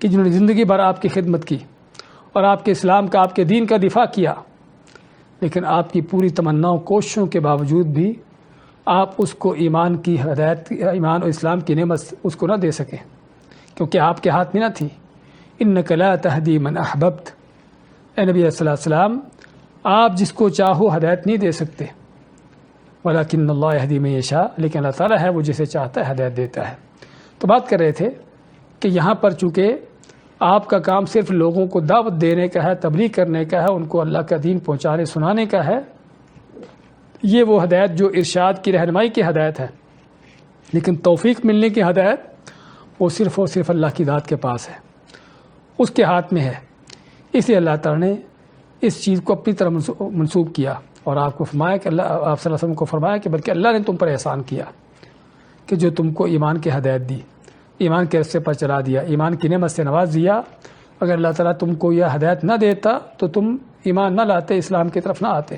کہ جنہوں نے زندگی بھر آپ کی خدمت کی اور آپ کے اسلام کا، آپ کے دین کا دفاع کیا، لیکن آپ کی پوری تمناؤں کوششوں کے باوجود بھی آپ اس کو ایمان کی ہدایت، ایمان اور اسلام کی نعمت اس کو نہ دے سکیں، کیونکہ آپ کے ہاتھ میں نہ تھی۔ انک لا تہدی من احببت، اے نبی صلی اللہ علیہ وسلم آپ جس کو چاہو ہدایت نہیں دے سکتے، ولکن اللہ یہدی من یشاء، لیکن اللہ تعالیٰ ہے وہ جسے چاہتا ہے ہدایت دیتا ہے۔ تو بات کر رہے تھے کہ یہاں پر چونکہ آپ کا کام صرف لوگوں کو دعوت دینے کا ہے، تبلیغ کرنے کا ہے، ان کو اللہ کا دین پہنچانے سنانے کا ہے، یہ وہ ہدایت جو ارشاد کی رہنمائی کی ہدایت ہے، لیکن توفیق ملنے کی ہدایت وہ صرف اور صرف اللہ کی ذات کے پاس ہے، اس کے ہاتھ میں ہے۔ اس لیے اللہ تعالیٰ نے اس چیز کو اپنی طرف منسوب کیا اور آپ کو فرمایا کہ آپ صلی اللہ علیہ وسلم کو فرمایا کہ بلکہ اللہ نے تم پر احسان کیا کہ جو تم کو ایمان کی ہدایت دی، ایمان کے رستے پر چلا دیا، ایمان کی نعمت سے نواز دیا۔ اگر اللہ تعالیٰ تم کو یہ ہدایت نہ دیتا تو تم ایمان نہ لاتے، اسلام کی طرف نہ آتے۔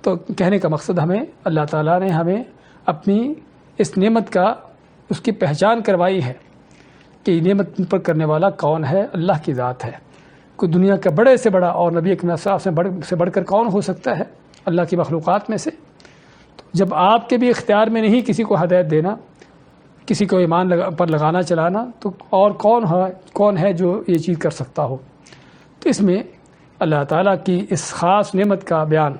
تو کہنے کا مقصد ہمیں اللہ تعالیٰ نے ہمیں اپنی اس نعمت کا، اس کی پہچان کروائی ہے کہ یہ نعمت پر کرنے والا کون ہے؟ اللہ کی ذات ہے۔ کوئی دنیا کا بڑے سے بڑا اور نبی اکرم صلی اللہ علیہ وسلم سے بڑھ کر کون ہو سکتا ہے اللہ کی مخلوقات میں سے؟ جب آپ کے بھی اختیار میں نہیں کسی کو ہدایت دینا، کسی کو ایمان پر لگانا چلانا، تو اور کون ہے جو یہ چیز کر سکتا ہو؟ تو اس میں اللہ تعالیٰ کی اس خاص نعمت کا بیان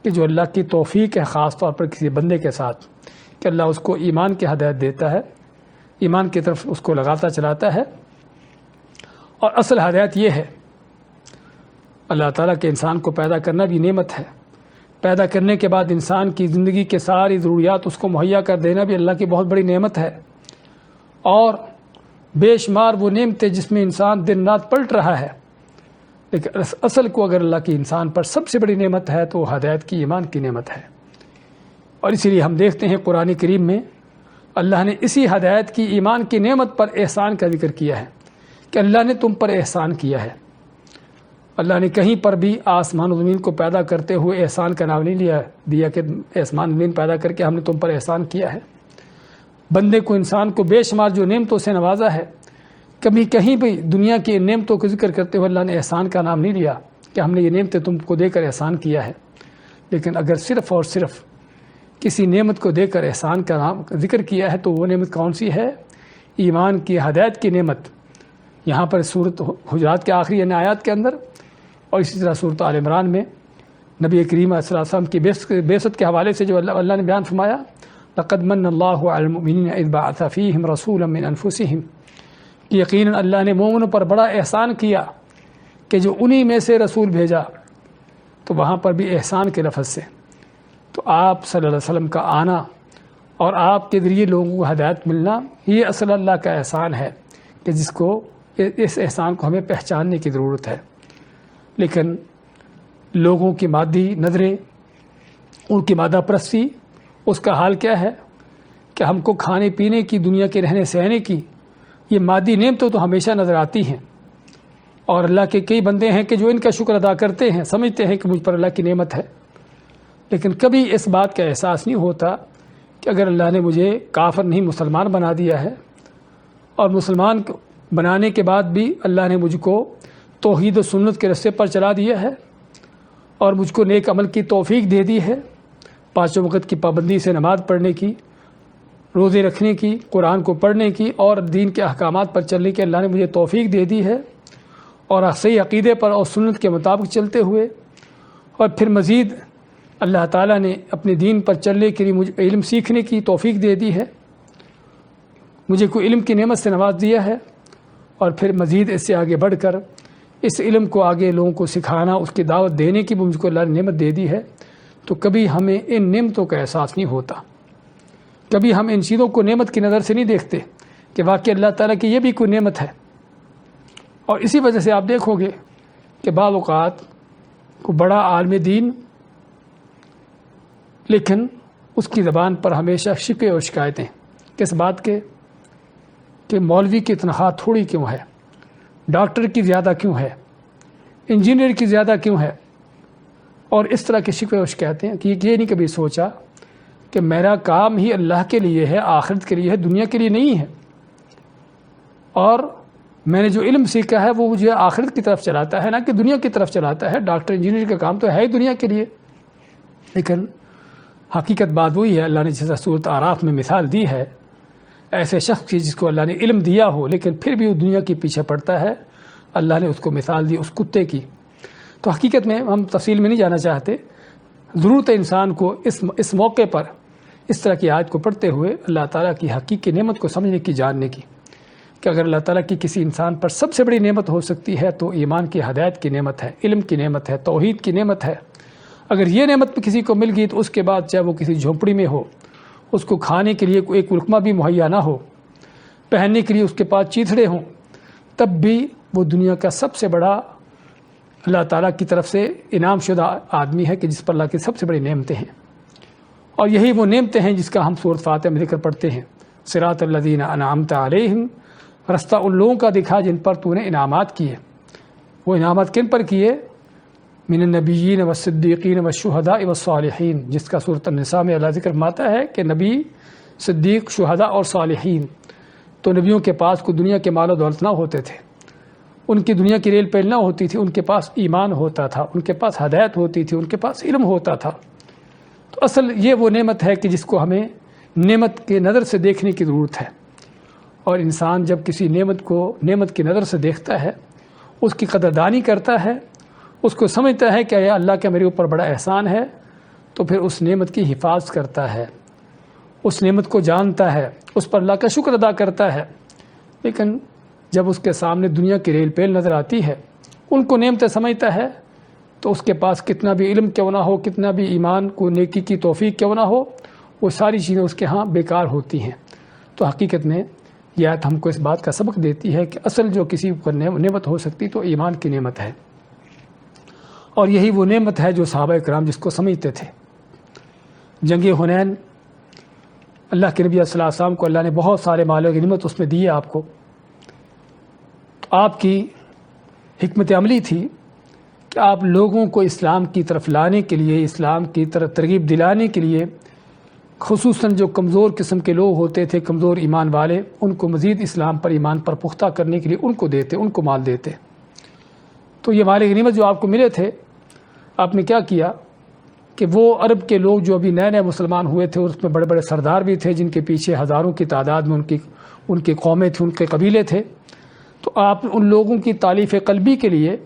کہ جو اللہ کی توفیق ہے خاص طور پر کسی بندے کے ساتھ، کہ اللہ اس کو ایمان کی ہدایت دیتا ہے، ایمان کی طرف اس کو لگاتا چلاتا ہے۔ اور اصل ہدایت یہ ہے اللہ تعالیٰ کے انسان کو پیدا کرنا بھی نعمت ہے، پیدا کرنے کے بعد انسان کی زندگی کے ساری ضروریات اس کو مہیا کر دینا بھی اللہ کی بہت بڑی نعمت ہے، اور بے شمار وہ نعمتیں جس میں انسان دن رات پلٹ رہا ہے، لیکن اصل کو اگر اللہ کی انسان پر سب سے بڑی نعمت ہے تو وہ ہدایت کی، ایمان کی نعمت ہے۔ اور اسی لیے ہم دیکھتے ہیں قرآن کریم میں اللہ نے اسی ہدایت کی، ایمان کی نعمت پر احسان کا ذکر کیا ہے کہ اللہ نے تم پر احسان کیا ہے۔ اللہ نے کہیں پر بھی آسمان و زمین کو پیدا کرتے ہوئے احسان کا نام نہیں دیا کہ آسمان و زمین پیدا کر کے ہم نے تم پر احسان کیا ہے۔ بندے کو، انسان کو بے شمار جو نعمتوں سے نوازا ہے، کبھی کہیں بھی دنیا کی نعمتوں کا ذکر کرتے ہوئے اللہ نے احسان کا نام نہیں لیا کہ ہم نے یہ نعمتیں تم کو دے کر احسان کیا ہے۔ لیکن اگر صرف اور صرف کسی نعمت کو دے کر احسان کا نام ذکر کیا ہے تو وہ نعمت کون سی ہے؟ ایمان کی، ہدایت کی نعمت۔ یہاں پر سورۃ حجرات کے آخری آیات کے اندر، اور اسی طرح سورۃ آل عمران میں نبی کریم صلی اللہ علیہ وسلم کی بعثت کے حوالے سے جو اللہ نے بیان فرمایا، لقد من اللہ علی المؤمنین اذ بعث فیہم رسولا من انفسہم، کہ یقیناً اللہ نے مومنوں پر بڑا احسان کیا کہ جو انہی میں سے رسول بھیجا۔ تو وہاں پر بھی احسان کے لفظ سے، تو آپ صلی اللہ علیہ وسلم کا آنا اور آپ کے ذریعے لوگوں کو ہدایت ملنا، یہ اصل اللہ کا احسان ہے کہ جس کو، اس احسان کو ہمیں پہچاننے کی ضرورت ہے۔ لیکن لوگوں کی مادی نظریں، ان کی مادہ پرستی، اس کا حال کیا ہے کہ ہم کو کھانے پینے کی، دنیا کے رہنے سہنے کی یہ مادی نعمتیں تو ہمیشہ نظر آتی ہیں، اور اللہ کے کئی بندے ہیں کہ جو ان کا شکر ادا کرتے ہیں، سمجھتے ہیں کہ مجھ پر اللہ کی نعمت ہے، لیکن کبھی اس بات کا احساس نہیں ہوتا کہ اگر اللہ نے مجھے کافر نہیں مسلمان بنا دیا ہے، اور مسلمان بنانے کے بعد بھی اللہ نے مجھ کو توحید و سنت کے رستے پر چلا دیا ہے، اور مجھ کو نیک عمل کی توفیق دے دی ہے، 5 وقت کی پابندی سے نماز پڑھنے کی، روزے رکھنے کی، قرآن کو پڑھنے کی، اور دین کے احکامات پر چلنے کی اللہ نے مجھے توفیق دے دی ہے، اور صحیح عقیدے پر اور سنت کے مطابق چلتے ہوئے، اور پھر مزید اللہ تعالیٰ نے اپنے دین پر چلنے کے لیے مجھے علم سیکھنے کی توفیق دے دی ہے، مجھے کوئی علم کی نعمت سے نواز دیا ہے، اور پھر مزید اس سے آگے بڑھ کر اس علم کو آگے لوگوں کو سکھانا، اس کی دعوت دینے کی بھی مجھ کو اللہ نے نعمت دے دی ہے، تو کبھی ہمیں ان نعمتوں کا احساس نہیں ہوتا، کبھی ہم ان چیزوں کو نعمت کی نظر سے نہیں دیکھتے کہ واقعی اللہ تعالیٰ کی یہ بھی کوئی نعمت ہے۔ اور اسی وجہ سے آپ دیکھو گے کہ بعض اوقات کو بڑا عالم دین، لیکن اس کی زبان پر ہمیشہ شکوے اور شکایتیں، کس بات کے؟ کہ مولوی کی تنخواہ تھوڑی کیوں ہے، ڈاکٹر کی زیادہ کیوں ہے، انجینئر کی زیادہ کیوں ہے؟ اور اس طرح کے شکوے و شکایتیں کہ یہ نہیں کبھی سوچا کہ میرا کام ہی اللہ کے لیے ہے، آخرت کے لیے ہے، دنیا کے لیے نہیں ہے، اور میں نے جو علم سیکھا ہے وہ مجھے آخرت کی طرف چلاتا ہے، نہ کہ دنیا کی طرف چلاتا ہے۔ ڈاکٹر انجینئر کا کام تو ہے ہی دنیا کے لیے، لیکن حقیقت بات وہی ہے، اللہ نے جیسا سورۃ اعراف میں مثال دی ہے، ایسے شخص کی جس کو اللہ نے علم دیا ہو لیکن پھر بھی وہ دنیا کے پیچھے پڑتا ہے، اللہ نے اس کو مثال دی اس کتے کی۔ تو حقیقت میں ہم تفصیل میں نہیں جانا چاہتے، ضرورت ہے انسان کو اس موقع پر اس طرح کی آیت کو پڑھتے ہوئے اللہ تعالیٰ کی حقیقی نعمت کو سمجھنے کی، جاننے کی، کہ اگر اللہ تعالیٰ کی کسی انسان پر سب سے بڑی نعمت ہو سکتی ہے تو ایمان کی ہدایت کی نعمت ہے، علم کی نعمت ہے، توحید کی نعمت ہے۔ اگر یہ نعمت کسی کو مل گئی تو اس کے بعد چاہے وہ کسی جھونپڑی میں ہو، اس کو کھانے کے لیے ایک لقمہ بھی مہیا نہ ہو، پہننے کے لیے اس کے پاس چیتھڑے ہوں، تب بھی وہ دنیا کا سب سے بڑا اللہ تعالیٰ کی طرف سے انعام شدہ آدمی ہے کہ جس پر اللہ کی سب سے بڑی نعمتیں ہیں۔ اور یہی وہ نعمتیں ہیں جس کا ہم سورۃ فاتحہ میں ذکر پڑھتے ہیں، صراط الذین انعمت علیہم، رستہ ان لوگوں کا دکھا جن پر تو نے انعامات کیے۔ وہ انعامات کن پر کیے؟ من النبیین والصدیقین والشہداء والصالحین، جس کا سورۃ النساء میں اللہ ذکر فرماتا ہے کہ نبی، صدیق، شہداء اور صالحین۔ تو نبیوں کے پاس کوئی دنیا کے مال و دولت نہ ہوتے تھے، ان کی دنیا کی ریل پیل نہ ہوتی تھی، ان کے پاس ایمان ہوتا تھا، ان کے پاس ہدایت ہوتی تھی، ان کے پاس علم ہوتا تھا۔ تو اصل یہ وہ نعمت ہے کہ جس کو ہمیں نعمت کے نظر سے دیکھنے کی ضرورت ہے، اور انسان جب کسی نعمت کو نعمت کی نظر سے دیکھتا ہے، اس کی قدردانی کرتا ہے، اس کو سمجھتا ہے کہ یہ اللہ کا میرے اوپر بڑا احسان ہے، تو پھر اس نعمت کی حفاظت کرتا ہے، اس نعمت کو جانتا ہے، اس پر اللہ کا شکر ادا کرتا ہے۔ لیکن جب اس کے سامنے دنیا کی ریل پیل نظر آتی ہے، ان کو نعمتیں سمجھتا ہے، تو اس کے پاس کتنا بھی علم کیوں نہ ہو، کتنا بھی ایمان کو نیکی کی توفیق کیوں نہ ہو، وہ ساری چیزیں اس کے ہاں بیکار ہوتی ہیں۔ تو حقیقت میں یہ آیت ہم کو اس بات کا سبق دیتی ہے کہ اصل جو کسی پر نعمت ہو سکتی تو ایمان کی نعمت ہے، اور یہی وہ نعمت ہے جو صحابہ کرام جس کو سمجھتے تھے۔ جنگ حنین، اللہ کے نبی صلی اللہ علیہ وسلم کو اللہ نے بہت سارے مال و غنیمت اس میں دیے آپ کو۔ آپ کی حکمت عملی تھی کہ آپ لوگوں کو اسلام کی طرف لانے کے لیے، اسلام کی طرف ترغیب دلانے کے لیے، خصوصاً جو کمزور قسم کے لوگ ہوتے تھے، کمزور ایمان والے، ان کو مزید اسلام پر، ایمان پر پختہ کرنے کے لیے ان کو دیتے، ان کو مال دیتے۔ تو یہ مال غنیمت جو آپ کو ملے تھے، آپ نے کیا کیا کہ وہ عرب کے لوگ جو ابھی نئے نئے مسلمان ہوئے تھے، اس میں بڑے بڑے سردار بھی تھے جن کے پیچھے ہزاروں کی تعداد میں ان کی قومیں تھیں، ان کے قبیلے تھے۔ تو آپ ان لوگوں کی تالیف قلبی کے لیے،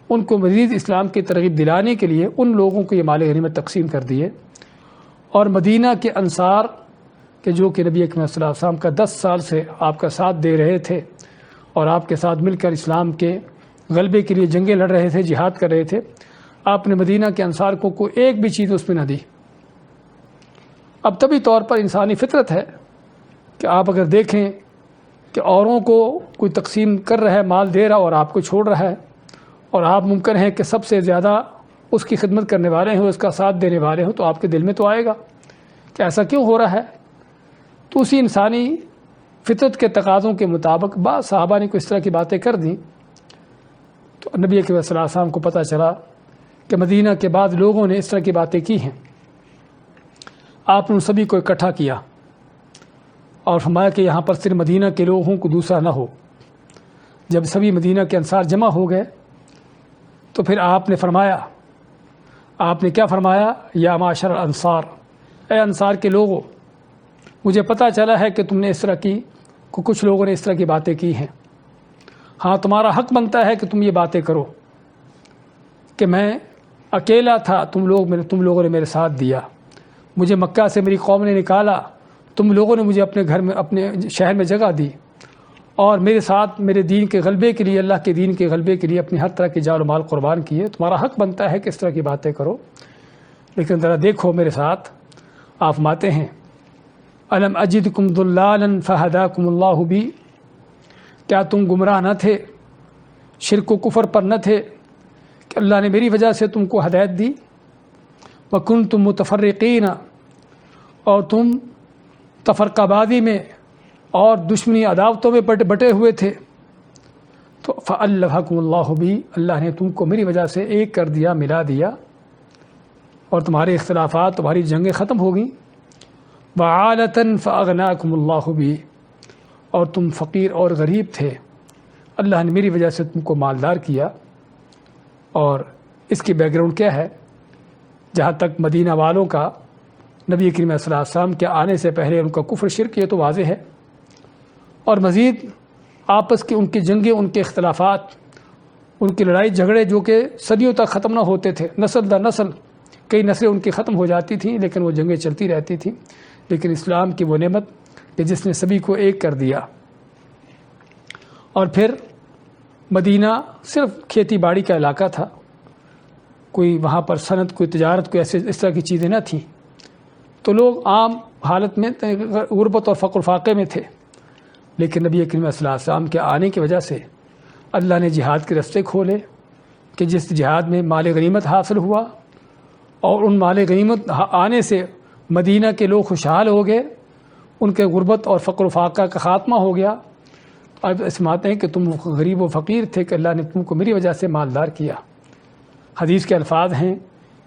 ان کو مزید اسلام کی ترغیب دلانے کے لیے ان لوگوں کو یہ مال غنیمت تقسیم کر دیے۔ اور مدینہ کے انصار کہ جو کہ نبی اکرم صلی اللہ علیہ وسلم کا 10 سال سے آپ کا ساتھ دے رہے تھے اور آپ کے ساتھ مل کر اسلام کے غلبے کے لیے جنگیں لڑ رہے تھے، جہاد کر رہے تھے، آپ نے مدینہ کے انصار کو کوئی ایک بھی چیز اس میں نہ دی۔ اب طبی طور پر انسانی فطرت ہے کہ آپ اگر دیکھیں کہ اوروں کو کوئی تقسیم کر رہا ہے، مال دے رہا اور آپ کو چھوڑ رہا ہے، اور آپ ممکن ہے کہ سب سے زیادہ اس کی خدمت کرنے والے ہیں، اس کا ساتھ دینے والے ہوں، تو آپ کے دل میں تو آئے گا کہ ایسا کیوں ہو رہا ہے۔ تو اسی انسانی فطرت کے تقاضوں کے مطابق بعض صحابہ نے کوئی اس طرح کی باتیں کر دیں، تو نبی اکرم صلی اللہ علیہ وسلم کو پتہ چلا کہ مدینہ کے بعد لوگوں نے اس طرح کی باتیں کی ہیں۔ آپ نے ان سبھی کو اکٹھا کیا اور فرمایا کہ یہاں پر صرف مدینہ کے لوگ ہوں، کوئی دوسرا نہ ہو۔ جب سبھی مدینہ کے انصار جمع ہو گئے تو پھر آپ نے کیا فرمایا؟ یا معاشر الانصار، اے انصار کے لوگوں، مجھے پتہ چلا ہے کہ تم نے اس طرح کی، کچھ لوگوں نے اس طرح کی باتیں کی ہیں۔ ہاں، تمہارا حق بنتا ہے کہ تم یہ باتیں کرو کہ میں اکیلا تھا، تم لوگوں نے میرے ساتھ دیا، مجھے مکہ سے میری قوم نے نکالا، تم لوگوں نے مجھے اپنے گھر میں، اپنے شہر میں جگہ دی، اور میرے ساتھ میرے دین کے غلبے کے لیے، اللہ کے دین کے غلبے کے لیے اپنی ہر طرح کی جان و مال قربان کیے۔ تمہارا حق بنتا ہے کہ اس طرح کی باتیں کرو، لیکن ذرا دیکھو میرے ساتھ، آپ فرماتے ہیں الم اجدکم ضلالا فہداکم اللہ بی، کیا تم گمراہ نہ تھے، شرک و کفر پر نہ تھے کہ اللہ نے میری وجہ سے تم کو ہدایت دی؟ وکنتم متفرقین، اور تم تفرقہ بازی میں اور دشمنی عداوتوں میں بٹے ہوئے تھے۔ تو فَأَلَّفَكُمُ اللَّهُ بِي، اللہ نے تم کو میری وجہ سے ایک کر دیا، ملا دیا، اور تمہارے اختلافات، تمہاری جنگیں ختم ہو گئیں۔ وَعَالَةً فَأَغْنَاكُمُ اللَّهُ بِي، اور تم فقیر اور غریب تھے، اللہ نے میری وجہ سے تم کو مالدار کیا۔ اور اس کی بیک گراؤنڈ کیا ہے؟ جہاں تک مدینہ والوں کا نبی کریم صلی اللہ علیہ وسلم کے آنے سے پہلے ان کا کفر شرک، یہ تو واضح ہے، اور مزید آپس کی ان کی جنگیں، ان کے اختلافات، ان کی لڑائی جھگڑے جو کہ صدیوں تک ختم نہ ہوتے تھے، نسل در نسل کئی نسلیں ان کی ختم ہو جاتی تھیں، لیکن وہ جنگیں چلتی رہتی تھیں۔ لیکن اسلام کی وہ نعمت کہ جس نے سبھی کو ایک کر دیا۔ اور پھر مدینہ صرف کھیتی باڑی کا علاقہ تھا، کوئی وہاں پر صنعت، کوئی تجارت، کوئی ایسے اس طرح کی چیزیں نہ تھیں، تو لوگ عام حالت میں غربت اور فقر فاقے میں تھے۔ لیکن نبی کریم صلی اللہ علیہ وسلم کے آنے کی وجہ سے اللہ نے جہاد کے رستے کھولے کہ جس جہاد میں مال غنیمت حاصل ہوا، اور ان مال غنیمت آنے سے مدینہ کے لوگ خوشحال ہو گئے، ان کے غربت اور فقر و فاقہ کا خاتمہ ہو گیا۔ اب سماتے ہیں کہ تم غریب و فقیر تھے کہ اللہ نے تم کو میری وجہ سے مالدار کیا۔ حدیث کے الفاظ ہیں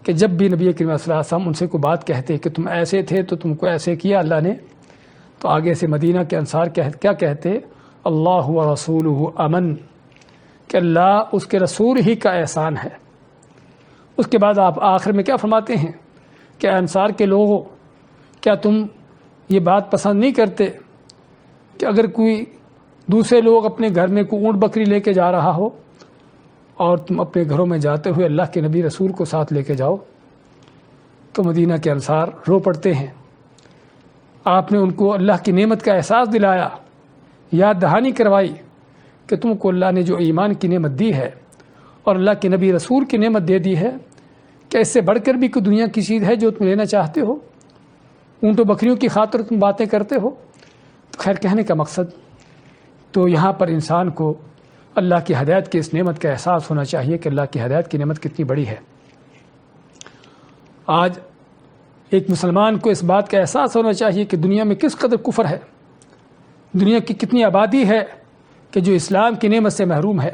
کہ جب بھی نبی کریم صلی اللہ علیہ وسلم ان سے کوئی بات کہتے کہ تم ایسے تھے تو تم کو ایسے کیا اللہ نے، تو آگے سے مدینہ کے انصار کیا کہتے؟ اللہ و رسولہ امن، کہ اللہ اس کے رسول ہی کا احسان ہے۔ اس کے بعد آپ آخر میں کیا فرماتے ہیں کہ انصار کے لوگوں، کیا تم یہ بات پسند نہیں کرتے کہ اگر کوئی دوسرے لوگ اپنے گھر میں کوئی اونٹ بکری لے کے جا رہا ہو اور تم اپنے گھروں میں جاتے ہوئے اللہ کے نبی رسول کو ساتھ لے کے جاؤ؟ تو مدینہ کے انصار رو پڑتے ہیں۔ آپ نے ان کو اللہ کی نعمت کا احساس دلایا، یاد دہانی کروائی کہ تم کو اللہ نے جو ایمان کی نعمت دی ہے اور اللہ کے نبی رسول کی نعمت دے دی ہے، کہ اس سے بڑھ کر بھی کوئی دنیا کی چیز ہے جو تم لینا چاہتے ہو؟ اونٹ و بکریوں کی خاطر تم باتیں کرتے ہو؟ تو خیر، کہنے کا مقصد تو یہاں پر انسان کو اللہ کی ہدایت کی اس نعمت کا احساس ہونا چاہیے کہ اللہ کی ہدایت کی نعمت کتنی بڑی ہے۔ آج ایک مسلمان کو اس بات کا احساس ہونا چاہیے کہ دنیا میں کس قدر کفر ہے، دنیا کی کتنی آبادی ہے کہ جو اسلام کی نعمت سے محروم ہے۔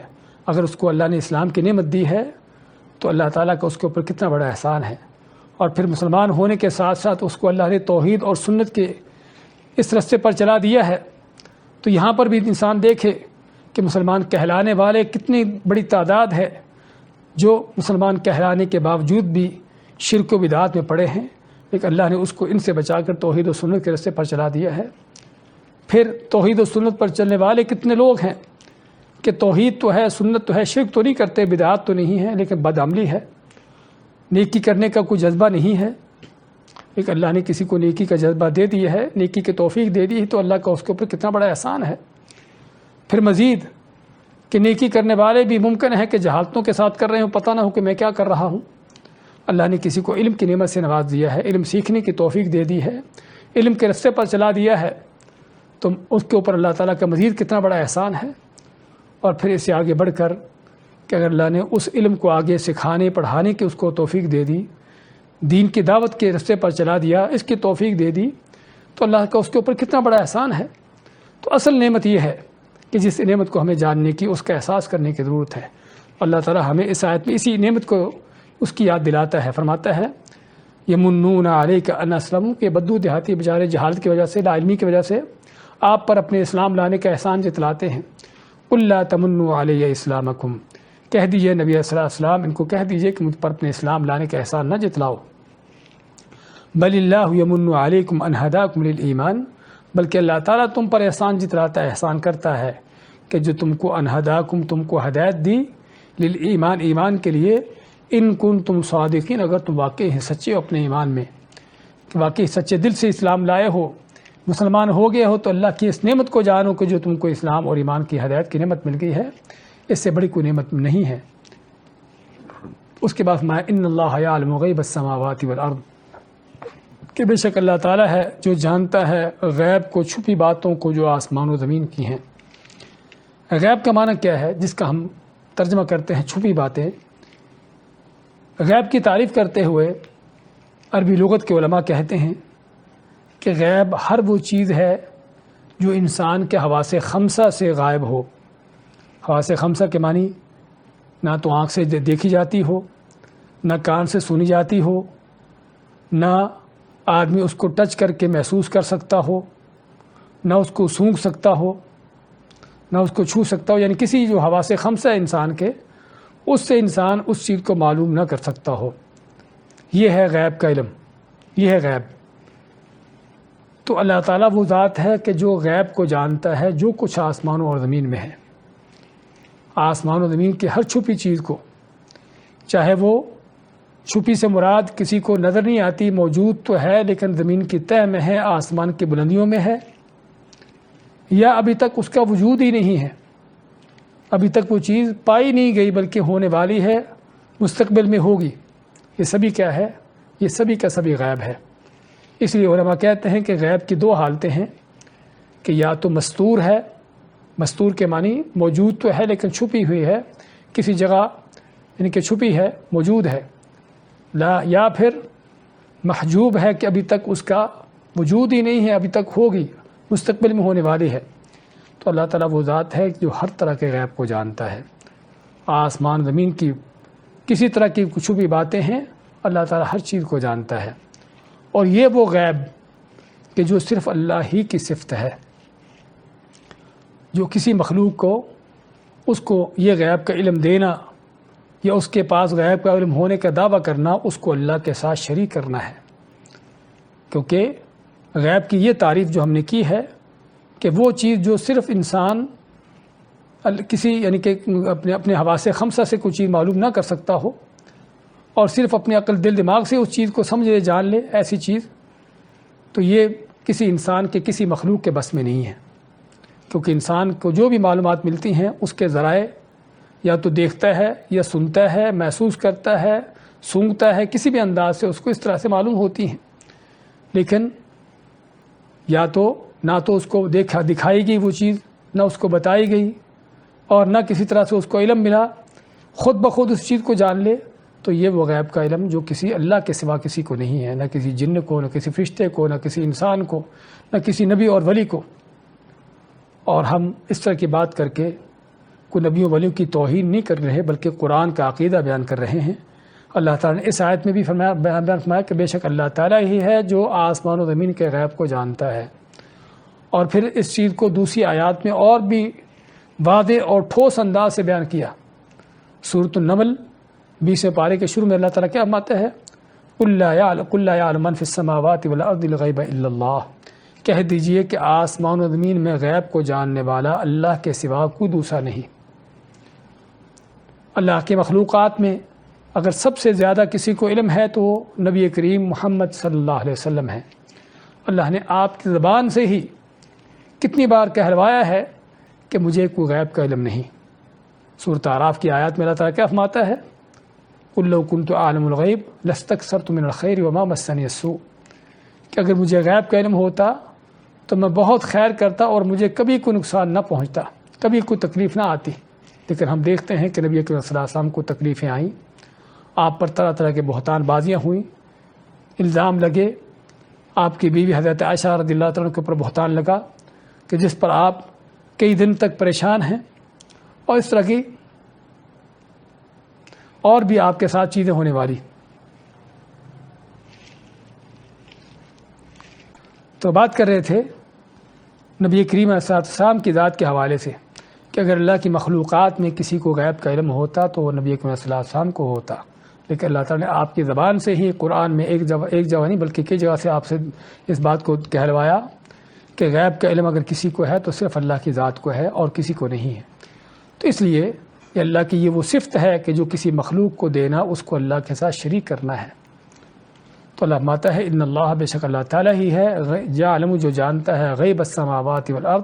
اگر اس کو اللہ نے اسلام کی نعمت دی ہے تو اللہ تعالیٰ کا اس کے اوپر کتنا بڑا احسان ہے۔ اور پھر مسلمان ہونے کے ساتھ ساتھ اس کو اللہ نے توحید اور سنت کے اس رستے پر چلا دیا ہے۔ تو یہاں پر بھی انسان دیکھے کہ مسلمان کہلانے والے کتنی بڑی تعداد ہے جو مسلمان کہلانے کے باوجود بھی شرک و بدعات میں پڑے ہیں، لیکن اللہ نے اس کو ان سے بچا کر توحید و سنت کے رستے پر چلا دیا ہے۔ پھر توحید و سنت پر چلنے والے کتنے لوگ ہیں کہ توحید تو ہے، سنت تو ہے، شرک تو نہیں کرتے، بدعات تو نہیں ہے، لیکن بدعملی ہے، نیکی کرنے کا کوئی جذبہ نہیں ہے۔ ایک اللہ نے کسی کو نیکی کا جذبہ دے دیا ہے، نیکی کی توفیق دے دی ہے، تو اللہ کا اس کے اوپر کتنا بڑا احسان ہے۔ پھر مزید کہ نیکی کرنے والے بھی ممکن ہے کہ جہالتوں کے ساتھ کر رہے ہوں، پتہ نہ ہو کہ میں کیا کر رہا ہوں۔ اللہ نے کسی کو علم کی نعمت سے نواز دیا ہے، علم سیکھنے کی توفیق دے دی ہے، علم کے رستے پر چلا دیا ہے، تو اس کے اوپر اللہ تعالیٰ کا مزید کتنا بڑا احسان ہے۔ اور پھر اس سے آگے بڑھ کر کہ اگر اللہ نے اس علم کو آگے سکھانے پڑھانے کی اس کو توفیق دے دی، دین کی دعوت کے رستے پر چلا دیا، اس کی توفیق دے دی، تو اللہ کا اس کے اوپر کتنا بڑا احسان ہے۔ تو اصل نعمت یہ ہے کہ جس نعمت کو ہمیں جاننے کی، اس کا احساس کرنے کی ضرورت ہے۔ اللہ تعالیٰ ہمیں اس آیت میں اسی نعمت کو اس کی یاد دلاتا ہے، فرماتا ہے یمنون علیک ان اسلموا، کہ بدو دیہاتی بیچارے جہالت کی وجہ سے، لا علمی کی وجہ سے آپ پر اپنے اسلام لانے کا احسان جتلاتے ہیں۔ قل لا تمنوا علی اسلامکم، کہہ دیجئے نبی صلی اللہ علیہ وسلم ان کو کہہ دیجئے کہ مجھ پر اپنے اسلام لانے کا احسان نہ جتلاؤ۔ بل اللہ یمن علیکم ان ہداکم للایمان، بلکہ اللہ تعالیٰ تم پر احسان جتلاتا ہے، احسان کرتا ہے کہ جو تم کو ان ہداکم، تم کو ہدایت دی، للایمان، ایمان کے لیے، ان کنتم صادقین، اگر تم واقعی ہیں سچے ہو اپنے ایمان میں، کہ واقعی سچے دل سے اسلام لائے ہو، مسلمان ہو گئے ہو، تو اللہ کی اس نعمت کو جانو کہ جو تم کو اسلام اور ایمان کی ہدایت کی نعمت مل گئی ہے، اس سے بڑی کوئی نعمت نہیں ہے۔ اس کے بعد فرمایا ان اللہ یعلم غیب السماوات والارض، کہ بے شک اللہ تعالیٰ ہے جو جانتا ہے غیب کو، چھپی باتوں کو جو آسمان و زمین کی ہیں۔ غیب کا معنی کیا ہے، جس کا ہم ترجمہ کرتے ہیں چھپی باتیں۔ غیب کی تعریف کرتے ہوئے عربی لغت کے علماء کہتے ہیں کہ غیب ہر وہ چیز ہے جو انسان کے حواس خمسہ سے غائب ہو، حواس خمسہ کے معنی نہ تو آنکھ سے دیکھی جاتی ہو، نہ کان سے سنی جاتی ہو، نہ آدمی اس کو ٹچ کر کے محسوس کر سکتا ہو، نہ اس کو سونگھ سکتا ہو، نہ اس کو چھو سکتا ہو، یعنی کسی جو حواس خمسہ انسان کے، اس سے انسان اس چیز کو معلوم نہ کر سکتا ہو۔ یہ ہے غیب کا علم، یہ ہے غیب۔ تو اللہ تعالیٰ وہ ذات ہے کہ جو غیب کو جانتا ہے، جو کچھ آسمانوں اور زمین میں ہے، آسمان و زمین کی ہر چھپی چیز کو، چاہے وہ چھپی سے مراد کسی کو نظر نہیں آتی، موجود تو ہے لیکن زمین کی تہہ میں ہے، آسمان کی بلندیوں میں ہے، یا ابھی تک اس کا وجود ہی نہیں ہے، ابھی تک وہ چیز پائی نہیں گئی بلکہ ہونے والی ہے، مستقبل میں ہوگی، یہ سبھی کیا ہے؟ یہ سبھی کا سبھی غیب ہے۔ اس لیے علماء کہتے ہیں کہ غیب کی دو حالتیں ہیں، کہ یا تو مستور ہے، مستور کے معنی موجود تو ہے لیکن چھپی ہوئی ہے کسی جگہ، یعنی کہ چھپی ہے، موجود ہے، یا پھر محجوب ہے کہ ابھی تک اس کا وجود ہی نہیں ہے، ابھی تک ہوگی، مستقبل میں ہونے والی ہے۔ تو اللہ تعالیٰ وہ ذات ہے جو ہر طرح کے غیب کو جانتا ہے۔ آسمان زمین کی کسی طرح کی کچھ بھی باتیں ہیں، اللہ تعالیٰ ہر چیز کو جانتا ہے، اور یہ وہ غیب کہ جو صرف اللہ ہی کی صفت ہے، جو کسی مخلوق کو اس کو یہ غیب کا علم دینا یا اس کے پاس غیب کا علم ہونے کا دعویٰ کرنا، اس کو اللہ کے ساتھ شریک کرنا ہے۔ کیونکہ غیب کی یہ تعریف جو ہم نے کی ہے کہ وہ چیز جو صرف انسان کسی یعنی کہ اپنے حواس خمسہ سے کوئی چیز معلوم نہ کر سکتا ہو، اور صرف اپنے عقل دل دماغ سے اس چیز کو سمجھ لے، جان لے، ایسی چیز تو یہ کسی انسان کے کسی مخلوق کے بس میں نہیں ہے۔ کیونکہ انسان کو جو بھی معلومات ملتی ہیں اس کے ذرائع یا تو دیکھتا ہے یا سنتا ہے، محسوس کرتا ہے، سونگھتا ہے، کسی بھی انداز سے اس کو اس طرح سے معلوم ہوتی ہیں، لیکن یا تو نہ تو اس کو دکھائی گئی وہ چیز، نہ اس کو بتائی گئی، اور نہ کسی طرح سے اس کو علم ملا، خود بخود اس چیز کو جان لے، تو یہ وہ غیب کا علم جو کسی اللہ کے سوا کسی کو نہیں ہے، نہ کسی جن کو، نہ کسی فرشتے کو، نہ کسی انسان کو، نہ کسی نبی اور ولی کو۔ اور ہم اس طرح کی بات کر کے کوئی نبیوں ولیوں کی توہین نہیں کر رہے، بلکہ قرآن کا عقیدہ بیان کر رہے ہیں۔ اللہ تعالیٰ نے اس آیت میں بھی بیان فرمایا کہ بے شک اللہ تعالیٰ ہی ہے جو آسمان و زمین کے غیب کو جانتا ہے، اور پھر اس چیز کو دوسری آیات میں اور بھی واضح اور ٹھوس انداز سے بیان کیا۔ سورۃ النمل 20 پارے کے شروع میں اللہ تعالیٰ کیا فرماتا ہے؟ قُل لَا يَعْلَمُ مَن فِي السَّمَاوَاتِ وَالْأَرْضِ الْغَيْبَ إِلَّا اللَّهُ، کہہ دیجئے کہ آسمان و زمین میں غیب کو جاننے والا اللہ کے سوا کوئی دوسرا نہیں۔ اللہ کے مخلوقات میں اگر سب سے زیادہ کسی کو علم ہے تو نبی کریم محمد صلی اللہ علیہ وسلم ہے۔ اللہ نے آپ کی زبان سے ہی کتنی بار کہلوایا ہے کہ مجھے کوئی غیب کا علم نہیں۔ سورۃ اعراف کی آیات میں اللہ تعالیٰ کیا فرماتا ہے؟ قُل لَوْ كُنْتُ أَعْلَمُ الْغَيْبَ لَاسْتَكْثَرْتُ مِنَ الْخَيْرِ وَمَا مَسَّنِيَ السُّوءُ، کہ اگر مجھے غیب کا علم ہوتا تو میں بہت خیر کرتا اور مجھے کبھی کوئی نقصان نہ پہنچتا، کبھی کوئی تکلیف نہ آتی۔ لیکن ہم دیکھتے ہیں کہ نبی کریم صلی اللہ علیہ وسلم کو تکلیفیں آئیں، آپ پر طرح طرح کے بہتان بازیاں ہوئیں، الزام لگے، آپ کی بیوی حضرت عائشہ رضی اللہ تعالیٰ کے اوپر بہتان لگا کہ جس پر آپ کئی دن تک پریشان ہیں، اور اس طرح کی اور بھی آپ کے ساتھ چیزیں ہونے والی۔ تو بات کر رہے تھے نبی کریم علیہ السلام کی ذات کے حوالے سے کہ اگر اللہ کی مخلوقات میں کسی کو غیب کا علم ہوتا تو وہ نبی کریم صلی اللہ علیہ وسلم کو ہوتا، لیکن اللہ تعالیٰ نے آپ کی زبان سے ہی قرآن میں ایک جگہ نہیں بلکہ کئی جگہ سے آپ سے اس بات کو کہلوایا کہ غیب کا علم اگر کسی کو ہے تو صرف اللہ کی ذات کو ہے اور کسی کو نہیں ہے۔ تو اس لیے یہ اللہ کی یہ وہ صفت ہے کہ جو کسی مخلوق کو دینا اس کو اللہ کے ساتھ شریک کرنا ہے۔ تو اللہ فرماتا ہے ان اللہ، بے شک اللہ تعالیٰ ہی ہے یعلم، جو جانتا ہے غیب السماوات والارض،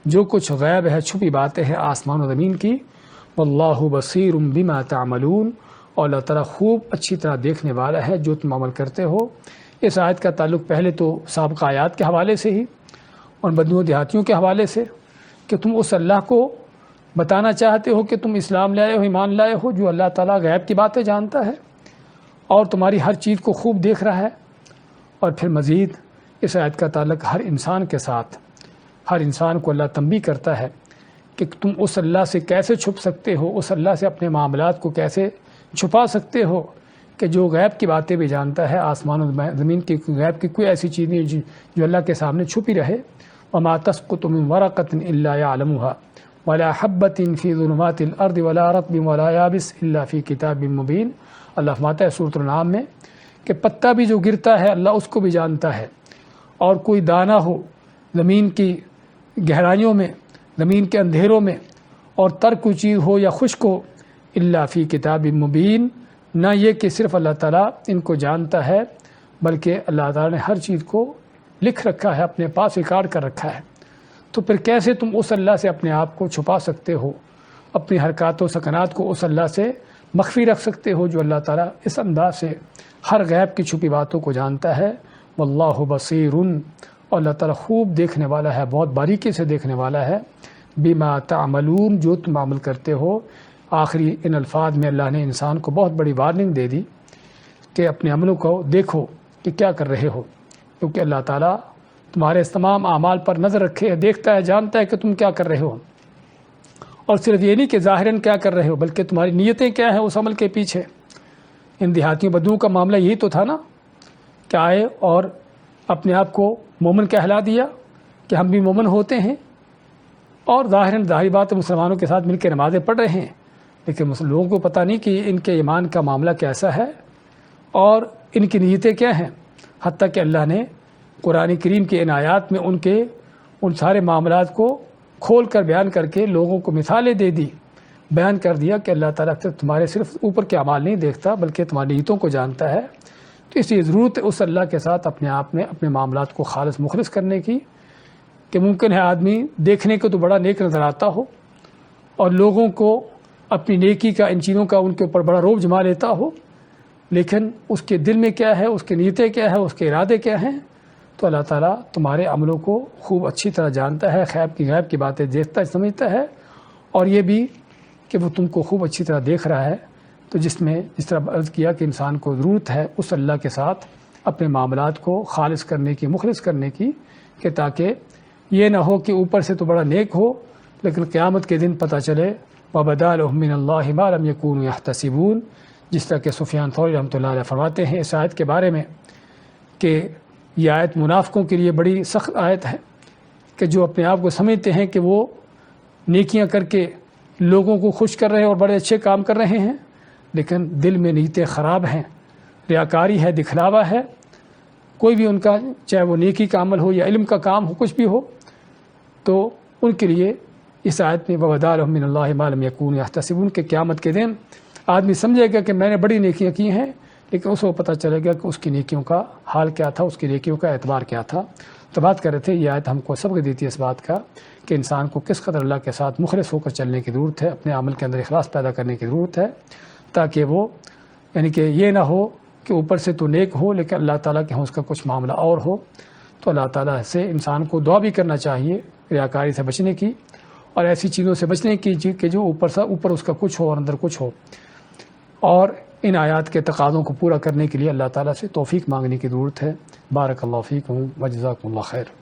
جو کچھ غیب ہے، چھپی باتیں ہیں آسمان و زمین کی، واللہ بصیر بما تعملون، اور اللہ تعالیٰ خوب اچھی طرح دیکھنے والا ہے جو تم عمل کرتے ہو۔ اس آیت کا تعلق پہلے تو سابقہ آیات کے حوالے سے ہی اور بدو دیہاتیوں کے حوالے سے کہ تم اس اللہ کو بتانا چاہتے ہو کہ تم اسلام لائے ہو، ایمان لائے ہو، جو اللہ تعالیٰ غیب کی باتیں جانتا ہے اور تمہاری ہر چیز کو خوب دیکھ رہا ہے۔ اور پھر مزید اس آیت کا تعلق ہر انسان کے ساتھ، ہر انسان کو اللہ تنبیہ کرتا ہے کہ تم اس اللہ سے کیسے چھپ سکتے ہو، اس اللہ سے اپنے معاملات کو کیسے چھپا سکتے ہو کہ جو غیب کی باتیں بھی جانتا ہے، آسمان و زمین کی غیب کی کوئی ایسی چیز نہیں جو اللہ کے سامنے چھپی رہے۔ وما تسقط من ورقة الا يعلمها ولا حبة في ظلمات الارض ولا رطب ولا يابس الا في كتاب مبين۔ اللہ فرماتا ہے سورۃ الانعام میں کہ پتا بھی جو گرتا ہے اللہ اس کو بھی جانتا ہے، اور کوئی دانہ ہو زمین کی گہرائیوں میں، زمین کے اندھیروں میں، اور تر کوئی چیز ہو یا خشک ہو، الا فی کتاب مبین، نہ یہ کہ صرف اللہ تعالیٰ ان کو جانتا ہے بلکہ اللہ تعالیٰ نے ہر چیز کو لکھ رکھا ہے، اپنے پاس ریکارڈ کر رکھا ہے۔ تو پھر کیسے تم اس اللہ سے اپنے آپ کو چھپا سکتے ہو، اپنی حرکات و سکنات کو اس اللہ سے مخفی رکھ سکتے ہو جو اللہ تعالیٰ اس انداز سے ہر غیب کی چھپی باتوں کو جانتا ہے۔ واللہ بصیر، اور اللہ تعالیٰ خوب دیکھنے والا ہے، بہت باریکی سے دیکھنے والا ہے، بما تعملون، جو تم عمل کرتے ہو۔ آخری ان الفاظ میں اللہ نے انسان کو بہت بڑی وارننگ دے دی کہ اپنے عملوں کو دیکھو کہ کیا کر رہے ہو، کیونکہ اللہ تعالیٰ تمہارے اس تمام اعمال پر نظر رکھے، دیکھتا ہے، جانتا ہے کہ تم کیا کر رہے ہو، اور صرف یہ نہیں کہ ظاہراً کیا کر رہے ہو بلکہ تمہاری نیتیں کیا ہیں اس عمل کے پیچھے۔ ان دیہاتیوں بدوؤں کا معاملہ یہی تو تھا نا کہ آئے اور اپنے آپ کو مومن کہلا دیا کہ ہم بھی مومن ہوتے ہیں، اور ظاہراً ظاہری بات مسلمانوں کے ساتھ مل کے نمازیں پڑھ رہے ہیں، لیکن لوگوں کو پتہ نہیں کہ ان کے ایمان کا معاملہ کیسا ہے اور ان کی نیتیں کیا ہیں۔ حتیٰ کہ اللہ نے قرآن کریم کی ان آیات میں ان سارے معاملات کو کھول کر بیان کر کے لوگوں کو مثالیں دے دی، بیان کر دیا کہ اللہ تعالیٰ تمہارے صرف اوپر کے اعمال نہیں دیکھتا بلکہ تمہاری نیتوں کو جانتا ہے۔ تو اس لیے ضرورت ہے اس اللہ کے ساتھ اپنے آپ میں اپنے معاملات کو خالص مخلص کرنے کی، کہ ممکن ہے آدمی دیکھنے کو تو بڑا نیک نظر آتا ہو اور لوگوں کو اپنی نیکی کا، ان چیزوں کا ان کے اوپر بڑا روب جما لیتا ہو، لیکن اس کے دل میں کیا ہے، اس کی نیتیں کیا ہے، اس کے ارادے کیا ہیں، تو اللہ تعالیٰ تمہارے عملوں کو خوب اچھی طرح جانتا ہے، غیب کی باتیں دیکھتا سمجھتا ہے، اور یہ بھی کہ وہ تم کو خوب اچھی طرح دیکھ رہا ہے۔ تو جس طرح عرض کیا کہ انسان کو ضرورت ہے اس اللہ کے ساتھ اپنے معاملات کو خالص کرنے کی، مخلص کرنے کی، کہ تاکہ یہ نہ ہو کہ اوپر سے تو بڑا نیک ہو لیکن قیامت کے دن پتہ چلے وَبَدَا لَهُم مِّنَ اللَّهِ مَا لَمْ يَكُونُوا يَحْتَسِبُونَ، جس طرح کہ سفیان ثوری رحمۃ اللہ علیہ فرماتے ہیں اس آیت کے بارے میں کہ یہ آیت منافقوں کے لیے بڑی سخت آیت ہے، کہ جو اپنے آپ کو سمجھتے ہیں کہ وہ نیکیاں کر کے لوگوں کو خوش کر رہے ہیں اور بڑے اچھے کام کر رہے ہیں، لیکن دل میں نیتیں خراب ہیں، ریاکاری ہے، دکھلاوا ہے، کوئی بھی ان کا چاہے وہ نیکی کا عمل ہو یا علم کا کام ہو، کچھ بھی ہو، تو ان کے لیے اس آیت میں وَبَدَا لَهُم مِّنَ اللَّهِ مَا لَمْ يَكُونُوا يَحْتَسِبُونَ کہ قیامت کے دن آدمی سمجھے گا کہ میں نے بڑی نیکیاں کی ہیں، لیکن اس کو پتہ چلے گا کہ اس کی نیکیوں کا حال کیا تھا، اس کی نیکیوں کا اعتبار کیا تھا۔ تو بات کر رہے تھے یہ آیت ہم کو سبق دیتی ہے اس بات کا کہ انسان کو کس قدر اللہ کے ساتھ مخلص ہو کر چلنے کی ضرورت ہے، اپنے عمل کے اندر اخلاص پیدا کرنے کی ضرورت ہے، تاکہ وہ یعنی کہ یہ نہ ہو کہ اوپر سے تو نیک ہو لیکن اللہ تعالیٰ کے ہاں اس کا کچھ معاملہ اور ہو۔ تو اللہ تعالیٰ سے انسان کو دعا بھی کرنا چاہیے ریاکاری سے بچنے کی اور ایسی چیزوں سے بچنے کی کہ جو اوپر اس کا کچھ ہو اور اندر کچھ ہو، اور ان آیات کے تقاضوں کو پورا کرنے کے لیے اللہ تعالیٰ سے توفیق مانگنے کی ضرورت ہے۔ بارک اللہ فیکم و جزاکم اللہ خیر۔